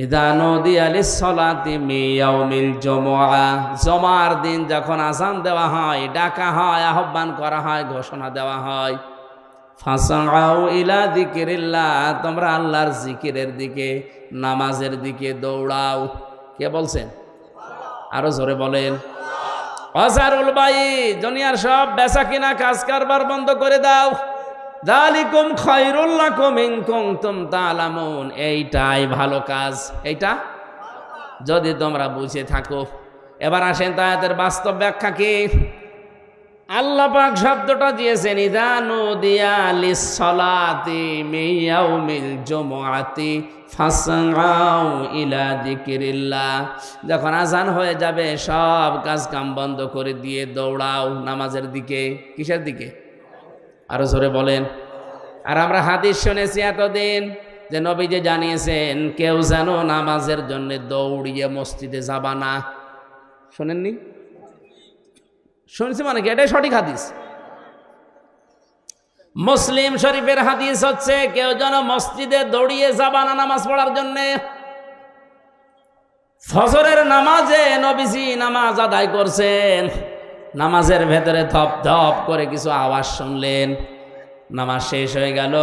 ইযা নুদিয়া লিস-সালাতি মিন ইয়াউমিল জুমআ, জুমার দিন যখন আযান দেওয়া হয়, ডাকা হয়, আহ্বান করা হয়, ঘোষণা দেওয়া হয়, ফাসআউ ইলা যিকিরিল্লাহ, তোমরা আল্লাহর জিকিরের দিকে, নামাজের দিকে দৌড়াও। কে বলছেন? আরো জোরে বলেন। ওয়াজারুল বাই, দুনিয়ার সব বেচা কিনা কাজ কারবার বন্ধ করে দাও। যালিকুম খায়রুল লাকুম ইন কুনতুম তা'লামুন, এইটাই ভালো কাজ, এইটা যদি তোমরা বুঝে থাকো। এবার আসেন আয়াতের বাস্তব ব্যাখ্যা কি। আল্লাহ পাক শব্দটা দিয়েছেন ইযা নুদিয়া লিস-সালাতি মিন ইয়াউমিল জুমআতি ফাসআউ ইলা যিকিরিল্লাহ, যখন আযান হয়ে যাবে সব কাজ কাম বন্ধ করে দিয়ে দৌড়াও নামাজের দিকে। কিসের দিকে? আরো জোরে বলেন। আর আমরা হাদিস শুনেছি এতদিন যে নবীজি জানিয়েছেন কেউ যেন নামাজের জন্য দৌড়িয়ে মসজিদে যাবা না। শোনেননি? শুনছি মানে কি? এটাই সঠিক হাদিস। মুসলিম শরীফের হাদিস হচ্ছে কেউ যেন মসজিদে দৌড়িয়ে যাবা না নামাজ পড়ার জন্য। ফজরের নামাজে নবীজি নামাজ আদায় করছেন, নামাজের ভেতরে ধপ ধপ করে কিছু আওয়াজ শুনলেন, নামাজ শেষ হয়ে গেল,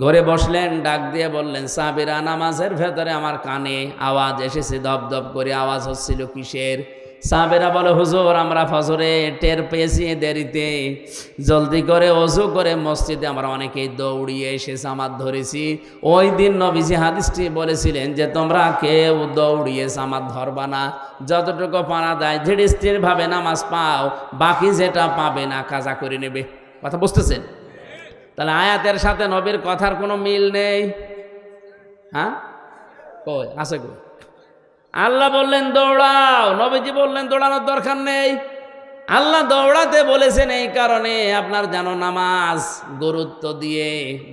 ঘরে বসলেন, ডাক দিয়ে বললেন সাহাবীরা, নামাজের ভেতরে আমার কানে আওয়াজ এসেছে, ধপ ধপ করে আওয়াজ হচ্ছিল, কিসের? সাহাবীরা বলে হুজুর আমরা ফজরে টের পেয়েছি দেরিতে, জলদি করে ওযু করে মসজিদে আমরা অনেকেই দৌড়িয়ে এসে জামাত ধরেছি। ওই দিন নবীজি হাদিসটি বলেছিলেন যে তোমরা কেউ দৌড়িয়ে জামাত ধরবা না, যতটুকু পারা যায় ধীরে স্থির ভাবে নামাজ পাও, বাকি যেটা পাবে না কাজা করে নেবে। কথা বুঝতেছেন? তাহলে আয়াতের সাথে নবীর কথার কোনো মিল নেই। হ্যাঁ, কই আছে? কই? আল্লাহ বললেন দৌড়াও, নবীজি বললেন দৌড়ানোর দরকার নেই। আল্লাহ দৌড়াতে বলেছেন এই কারণে আপনার যেন নামাজ গুরুত্ব দিয়ে,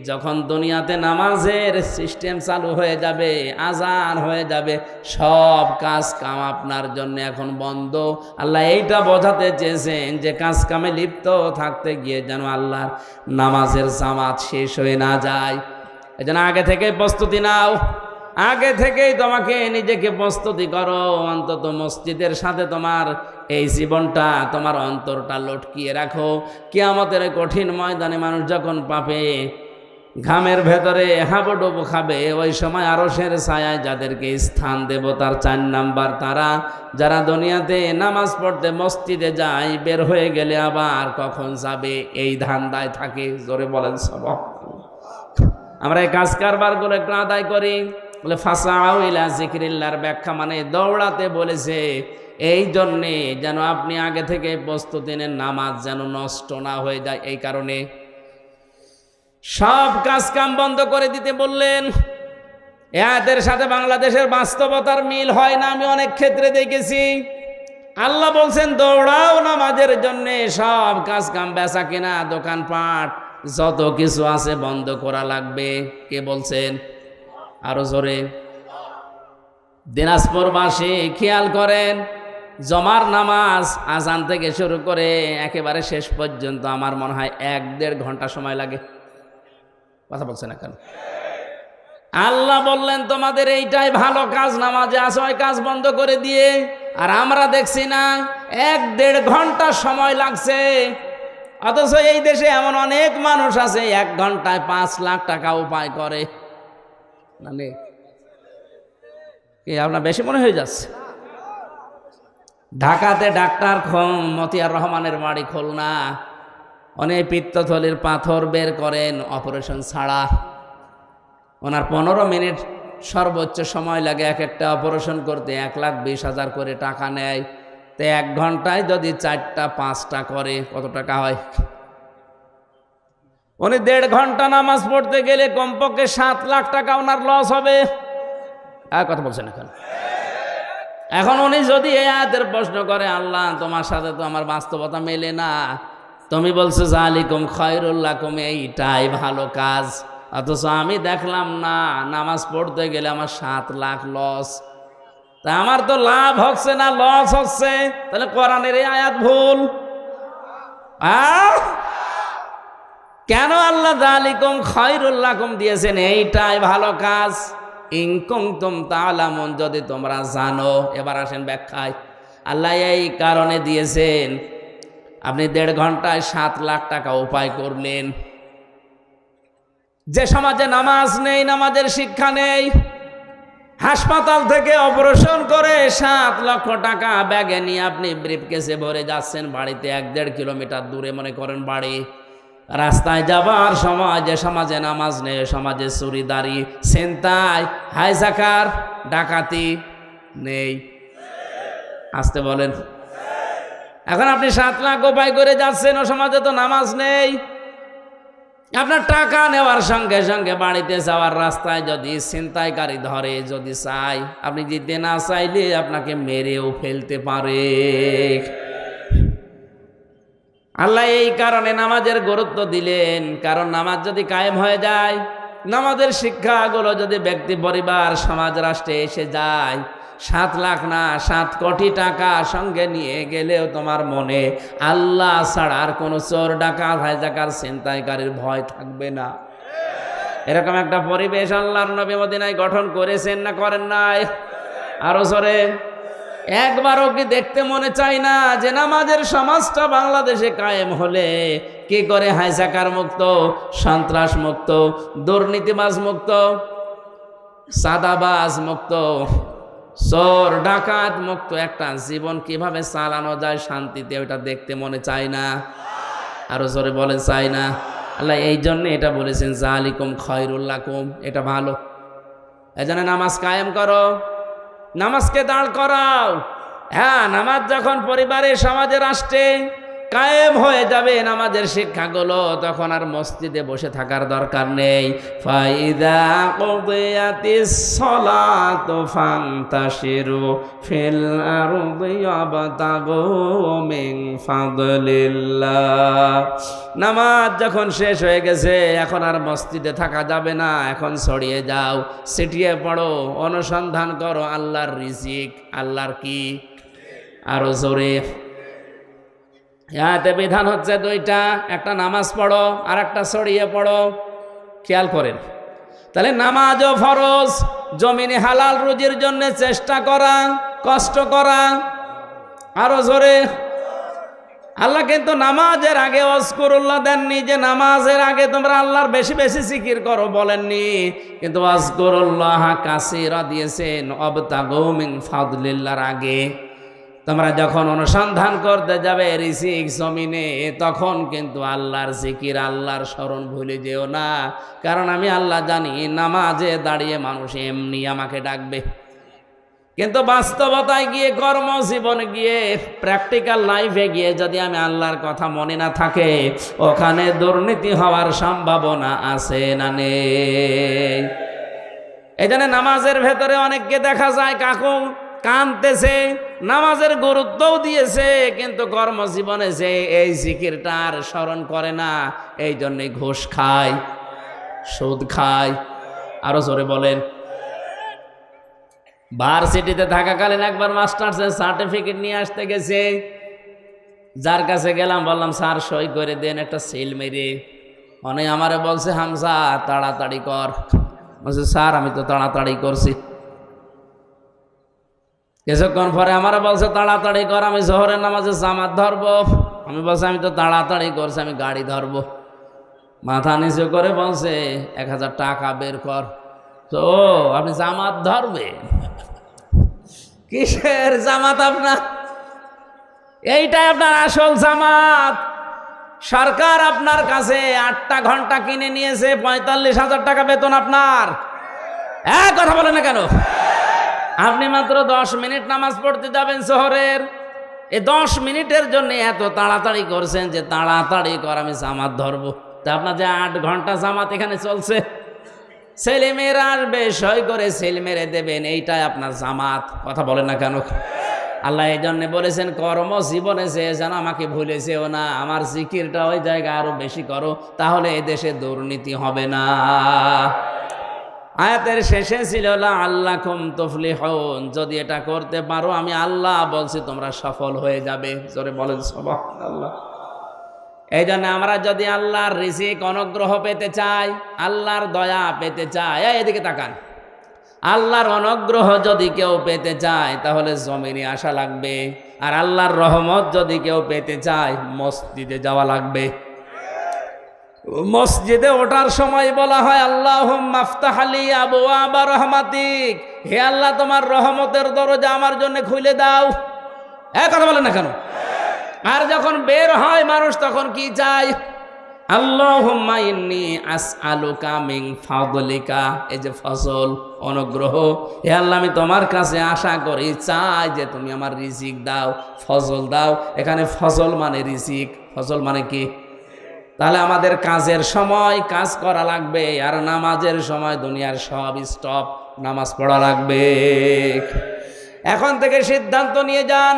যখন দুনিয়াতে নামাজের সিস্টেম চালু হয়ে যাবে, আজান হয়ে যাবে, সব কাজ কাম আপনার জন্য এখন বন্ধ। আল্লাহ এইটা বোঝাতে চেয়েছেন যে কাজ কামে লিপ্ত থাকতে গিয়ে যেন আল্লাহর নামাজের জামাত শেষ হয়ে না যায়। এজন্য আগে থেকে প্রস্তুতি নাও, আগে থেকেই তোমাকে নিজেকে প্রস্তুতি করো, অন্তত মসজিদের সাথে তোমার এই জীবনটা, তোমার অন্তরটা লটকিয়ে রাখো। কিয়ামতের কঠিন ময়দানে মানুষ যখন পাবে, ঘামের ভেতরে হাবুডুবু খাবে, ওই সময় আরশের ছায়ায় যাদেরকে স্থান দেব তার 4 নাম্বার তারা, যারা দুনিয়াতে নামাজ পড়তে মসজিদে যায়, বের হয়ে গেলে আবার কখন যাবে এই ধান্দায় থাকে। জোরে বলেন সবাই। আমরা এই কাজ কারবারগুলো একটু আদায় করি। বলে ফাসাউ ইলা যিকিরিল্লাহর ব্যাখ্যা মানে দৌড়াতে বলেছে এই জন্যে যেন আপনি আগে থেকে প্রস্তুতি নেন, নামাজ যেন নষ্ট না হয়ে যায়। এই কারণে সব কাজ কাম বন্ধ করে দিতে বললেন। এদের সাথে বাংলাদেশের বাস্তবতার মিল হয় না, আমি অনেক ক্ষেত্রে দেখেছি। আল্লাহ বলছেন দৌড়াও নামাজের জন্যে, সব কাজ কাম বেচা কেনা দোকানপাট যত কিছু আছে বন্ধ করা লাগবে। কে বলছেন? আরো জোরে। দিনাজপুরবাসী খেয়াল করেন, জমার নামাজ আজান থেকে শুরু করে একেবারে শেষ পর্যন্ত আমার মনে হয় 1-1.5 ঘন্টা সময় লাগে। কথা বলছে না কেন? আল্লাহ বললেন তোমাদের এইটাই ভালো কাজ, নামাজে আসো, ওই কাজ বন্ধ করে দিয়ে। আর আমরা দেখছি না 1-1.5 ঘন্টা সময় লাগছে। অথচ এই দেশে এমন অনেক মানুষ আছে 1 ঘন্টায় 5 লাখ টাকা উপায় করে। মানে কি আপনার বেশি মনে হয়ে যাচ্ছে? ঢাকাতে ডাক্তার মতিয়ার রহমানের বাড়ি খুলনা, অনেক পিত্তথলির পাথর বের করেন অপারেশন ছাড়া। ওনার 15 মিনিট সর্বোচ্চ সময় লাগে এক একটা অপারেশন করতে, 1,20,000 করে টাকা নেয়। তো 1 ঘন্টায় যদি 4টা 5টা করে কত টাকা হয়? উনি 1.5 ঘন্টা নামাজ পড়তে গেলে কমপক্ষে 7 লাখ টাকা ওনার লস হবে। আর কথা বলছেন এখন উনি যদি এই আয়াতের প্রশ্ন করে, আল্লাহ তোমার সাথে তো আমার বাস্তবতা মেলে না, তুমি বলছো যালিকুম খায়রুল লাকুম, এইটাই ভালো কাজ, অথচ আমি দেখলাম না নামাজ পড়তে গেলে আমার 7 লাখ লস, তা আমার তো লাভ হচ্ছে না লস হচ্ছে, তাহলে কোরআনের এই আয়াত ভুল। কেন আল্লাহ যালিকুম খায়রুল লাকুম দিয়েছেন, এইটাই ভালো কাজ? ইন কুনতুম তা'লামুন, যদি তোমরা জানো। এবার আসেন ব্যাখ্যায়। আল্লাহ এই কারণে দিয়েছেন, আপনি 1.5 ঘন্টায় 7 লাখ টাকা উপায় করলেন। যে সমাজে নামাজ নেই, নামাজের শিক্ষা নেই, হাসপাতাল থেকে অপারেশন করে 7 লক্ষ টাকা ব্যাগে নিয়ে আপনি ব্রিফকেসে ভরে যাচ্ছেন বাড়িতে, 1-1.5 কিলোমিটার দূরে মনে করেন বাড়ি। রাস্তায় যাবার সময় যে সমাজে নামাজ নেই, সমাজে চুরিদারি, ছিনতাই, হাইজাকার, ডাকাতি নেই। আসতে বলেন। এখন আপনি 7 লাখ উপায় করে যাচ্ছেন, ও সমাজে তো নামাজ নেই। আপনার টাকা নেওয়ার সঙ্গে সঙ্গে বাড়িতে যাওয়ার রাস্তায় যদি ছিনতাইকারী ধরে, যদি চাই, আপনি যেতে না চাইলে আপনাকে মেরেও ফেলতে পারে। আল্লাহ এই কারণে নামাজের গুরুত্ব দিলেন, কারণ নামাজ যদি কায়েম হয়ে যায়, নামাজের শিক্ষাগুলো যদি ব্যক্তি, পরিবার, সমাজ, রাষ্ট্রে এসে যায়, 7 লাখ না 7 কোটি টাকা সঙ্গে নিয়ে গেলেও তোমার মনে আল্লাহ ছাড়া আর কোনো চোর, ডাকাত, হাইজাকার, ছিনতাইকারীর ভয় থাকবে না। এরকম একটা পরিবেশ আল্লাহর নবী মদিনায় গঠন করেছেন না করেন নাই? আরো জোরে। একবারও কি দেখতে মনে চায় না যে নামাজের সমাজটা বাংলাদেশে কায়েম হলে কি করে হাইজাকার মুক্ত, সন্ত্রাস মুক্ত, দুর্নীতিবাজ মুক্ত, সাদাবাজ মুক্ত, চোর ডাকাত মুক্ত একটা জীবন কিভাবে চালানো যায় শান্তিতে, ওটা দেখতে মনে চায় না? আরো জোরে বলে চাই না? আল্লাহ এই জন্য এটা বলেছেন যালিকুম খায়রুল লাকুম, এটা ভালো। এজন্য নামাজ কায়েম করো, নামাজকে দাঁড় করাও। হ্যাঁ, নামাজ যখন পরিবারে, সমাজে, রাষ্ট্রে কায়েম হয়ে যাবে নামাজের শিক্ষাগুলো, তখন আর মসজিদে বসে থাকার দরকার নেই। ফাইদা কুদিয়াতিস সালাতু ফান্তাশিরু ফিল আরদি ওয়াবতাগু মিন ফাদলিল্লাহ। নামাজ যখন শেষ হয়ে গেছে, এখন আর মসজিদে থাকা যাবে না, এখন ছড়িয়ে যাও, ছিটিয়ে পড়ো, অনুসন্ধান করো আল্লাহর রিজিক। আল্লাহর কি? আরো জোরে। এতে বিধান হচ্ছে 2টা, একটা নামাজ পড়ো আর একটা ছড়িয়ে পড়ো। খেয়াল করেন, তাহলে নামাজও ফরজ, জমিনে হালাল রুজির জন্য চেষ্টা করা, কষ্ট করা। আরো জোরে। আল্লাহ কিন্তু নামাজের আগে ওয়াজকুরুল্লাহ দেননি, যে নামাজের আগে তোমরা আল্লাহর বেশি বেশি জিকির করো, বলেননি। কিন্তু ওয়াজকুরুল্লাহ কাসীরা দিয়েছেন, ওয়াবতাগু মিন ফাদলিল্লাহর আগে। তোমরা যখন অনুসন্ধান করতে যাবে রিজিক জমিনে, তখন কিন্তু আল্লাহর জিকির, আল্লাহর স্মরণ ভুলে যেও না, কারণ আমি আল্লাহ জানি নামাজে দাঁড়িয়ে মানুষ এমনি আমাকে ডাকবে। কিন্তু বাস্তবতায় গিয়ে, কর্মজীবনে গিয়ে, প্র্যাকটিক্যাল লাইফে গিয়ে যদি আমি আল্লাহর কথা মনে না থাকে, ওখানে দুর্নীতি হওয়ার সম্ভাবনা আছে না নেই? এই জন্য নামাজের ভেতরে অনেককে দেখা যায় কাকু কাঁদতেছে, নামাজের গুরুত্বও দিয়েছে, কিন্তু কর্মজীবনে যে এই জিকিরটা আর স্মরণ করে না, এই জন্যে ঘুষ খায়, সুদ খায়। আরো জোরে বলেন। ভার্সিটিতে থাকাকালীন একবার মাস্টার্সের সার্টিফিকেট নিয়ে আসতে গেছে, যার কাছে গেলাম, বললাম স্যার সই করে দেন একটা সিল মেরে। অনেক আমারে বলছে হামজা তাড়াতাড়ি কর। বলছে স্যার আমি তো তাড়াতাড়ি করছি। কিছুক্ষণ পরে আমার বলছে তাড়াতাড়ি কর, আমি জোহরের নামাজে জামাত ধরবো। আমি বলছি আমি তো তাড়াতাড়ি করছি, আমি গাড়ি ধরবো। মাথা নিচু করে বলছে 1000 টাকা বের কর। তো আপনি জামাত ধরবেন? কিসের জামাত আপনার? এইটাই আপনার আসল জামাত। সরকার আপনার কাছে 8টা ঘন্টা কিনে নিয়েছে, 45,000 টাকা বেতন আপনার। কথা বলেন না কেন? আপনি মাত্র 10 মিনিট নামাজ পড়তে যাবেন শহরের, এই 10 মিনিটের জন্য এত তাড়াতাড়ি করছেন যে তাড়াতাড়ি কর, আমি জামাত ধরবো। তা আপনার যে 8 ঘন্টা জামাত এখানে চলছে, ছেলেমেয়েরা আসবে, সই করে ছেলে মেরে দেবেন, এইটাই আপনার জামাত। কথা বলেন না কেন? আল্লাহ এই জন্য বলেছেন কর্ম জীবনে যে যেন আমাকে ভুলেছেও না, আমার জিকিরটা ওই জায়গায় আরো বেশি করো, তাহলে এই দেশে দুর্নীতি হবে না। আয়াতের শেষে ছিল লাআল্লাকুম তুফলিহুন, যদি এটা করতে পারো আমি আল্লাহ বলছি তোমরা সফল হয়ে যাবে। জোরে বলেন সুবহানাল্লাহ। এই জন্য আমরা যদি আল্লাহর রিজিক অনুগ্রহ পেতে চাই, আল্লাহর দয়া পেতে চাই, এদিকে তাকান, আল্লাহর অনুগ্রহ যদি কেউ পেতে চায় তাহলে জমিনে আসা লাগবে, আর আল্লাহর রহমত যদি কেউ পেতে চায় মসজিদে যাওয়া লাগবে। মসজিদে ওঠার সময় বলা হয় আল্লাহুম্মা আফতাহ লি আবওয়াবা রাহমাতিক, হে আল্লাহ তোমার রহমতের দরজা আমার জন্য খুলে দাও। কথা বলেন না কেন? আর যখন বের হয় মানুষ তখন কি চায়? আল্লাহুম্মা ইন্নী আসআলুকা মিন ফাদলিকা, এই যে ফজল অনুগ্রহ, হে আল্লাহ আমি তোমার কাছে আশা করি, চাই যে তুমি আমার রিজিক দাও, ফজল দাও। এখানে ফজল মানে রিজিক, ফজল মানে কি? তাহলে আমাদের কাজের সময় কাজ করা লাগবে, আর নামাজের সময় দুনিয়ার সব স্টপ, নামাজ পড়া লাগবে। এখন থেকে সিদ্ধান্ত নিয়ে যান,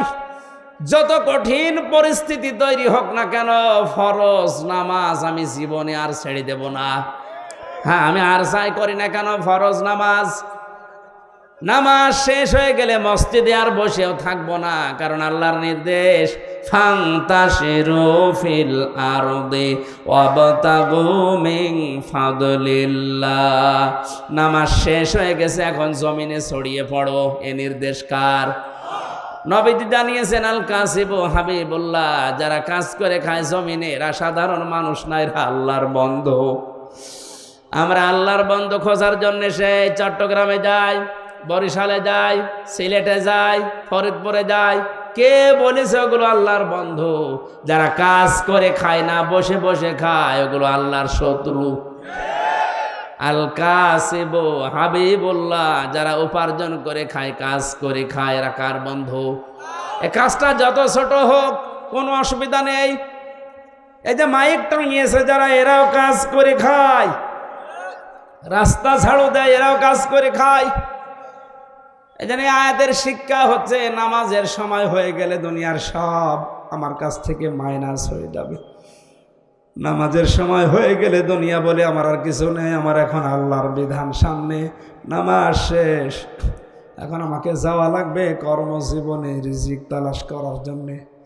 যত কঠিন পরিস্থিতি তৈরি হোক না কেন, ফরজ নামাজ আমি জীবনে আর ছেড়ে দেব না। হ্যাঁ, আমি আর চাই করি না কেন, ফরজ নামাজ, নামাজ শেষ হয়ে গেলে মসজিদে আর বসেও থাকবো না, কারণ আল্লাহর নির্দেশ ফান্তাশিরু ফিল আরদি ওয়াবতাগু মিন ফাদলিল্লাহ। নামাজ শেষ হয়ে গেছে, এখন জমিনে ছড়িয়ে পড়ো, এ নির্দেশ কার? নবীজি জানিয়েছেন আল কাসিবু হাবিবুল্লাহ, যারা কাজ করে খায় জমিনে এরা সাধারণ মানুষ না, এরা আল্লাহর বন্ধু। আমরা আল্লাহর বন্ধু খোঁজার জন্য সেই চট্টগ্রামে যাই, বরিশালে যাই, সিলেটে যাই, ফরিদপুরে যাই। কে বলেছে ওগুলো আল্লাহর বন্ধু? যারা কাজ করে খায় না, বসে বসে খায়, ওগুলো আল্লাহর শত্রু। আল কাসিবু হাবিবুল্লাহ, যারা উপার্জন করে খায়, কাজ করে খায়, এরা কার বন্ধু? এই কাজটা যত ছোট হোক কোনো অসুবিধা নেই। এই যে মাইক টাঙিয়েছে যারা, এরাও কাজ করে খায়, রাস্তা ঝাড়ু দেয়, এরাও কাজ করে খায়। এই জন্য আয়াতের শিক্ষা হচ্ছে নামাজের সময় হয়ে গেলে দুনিয়ার সব আমার কাছ থেকে মাইনাস হয়ে যাবে। নামাজের সময় হয়ে গেলে দুনিয়া বলে আমার আর কিছু নেই, আমার এখন আল্লাহর বিধান সামনে, নামাজ শেষ, এখন আমাকে যাওয়া লাগবে কর্মজীবনে রিজিক তালাশ করার জন্যে।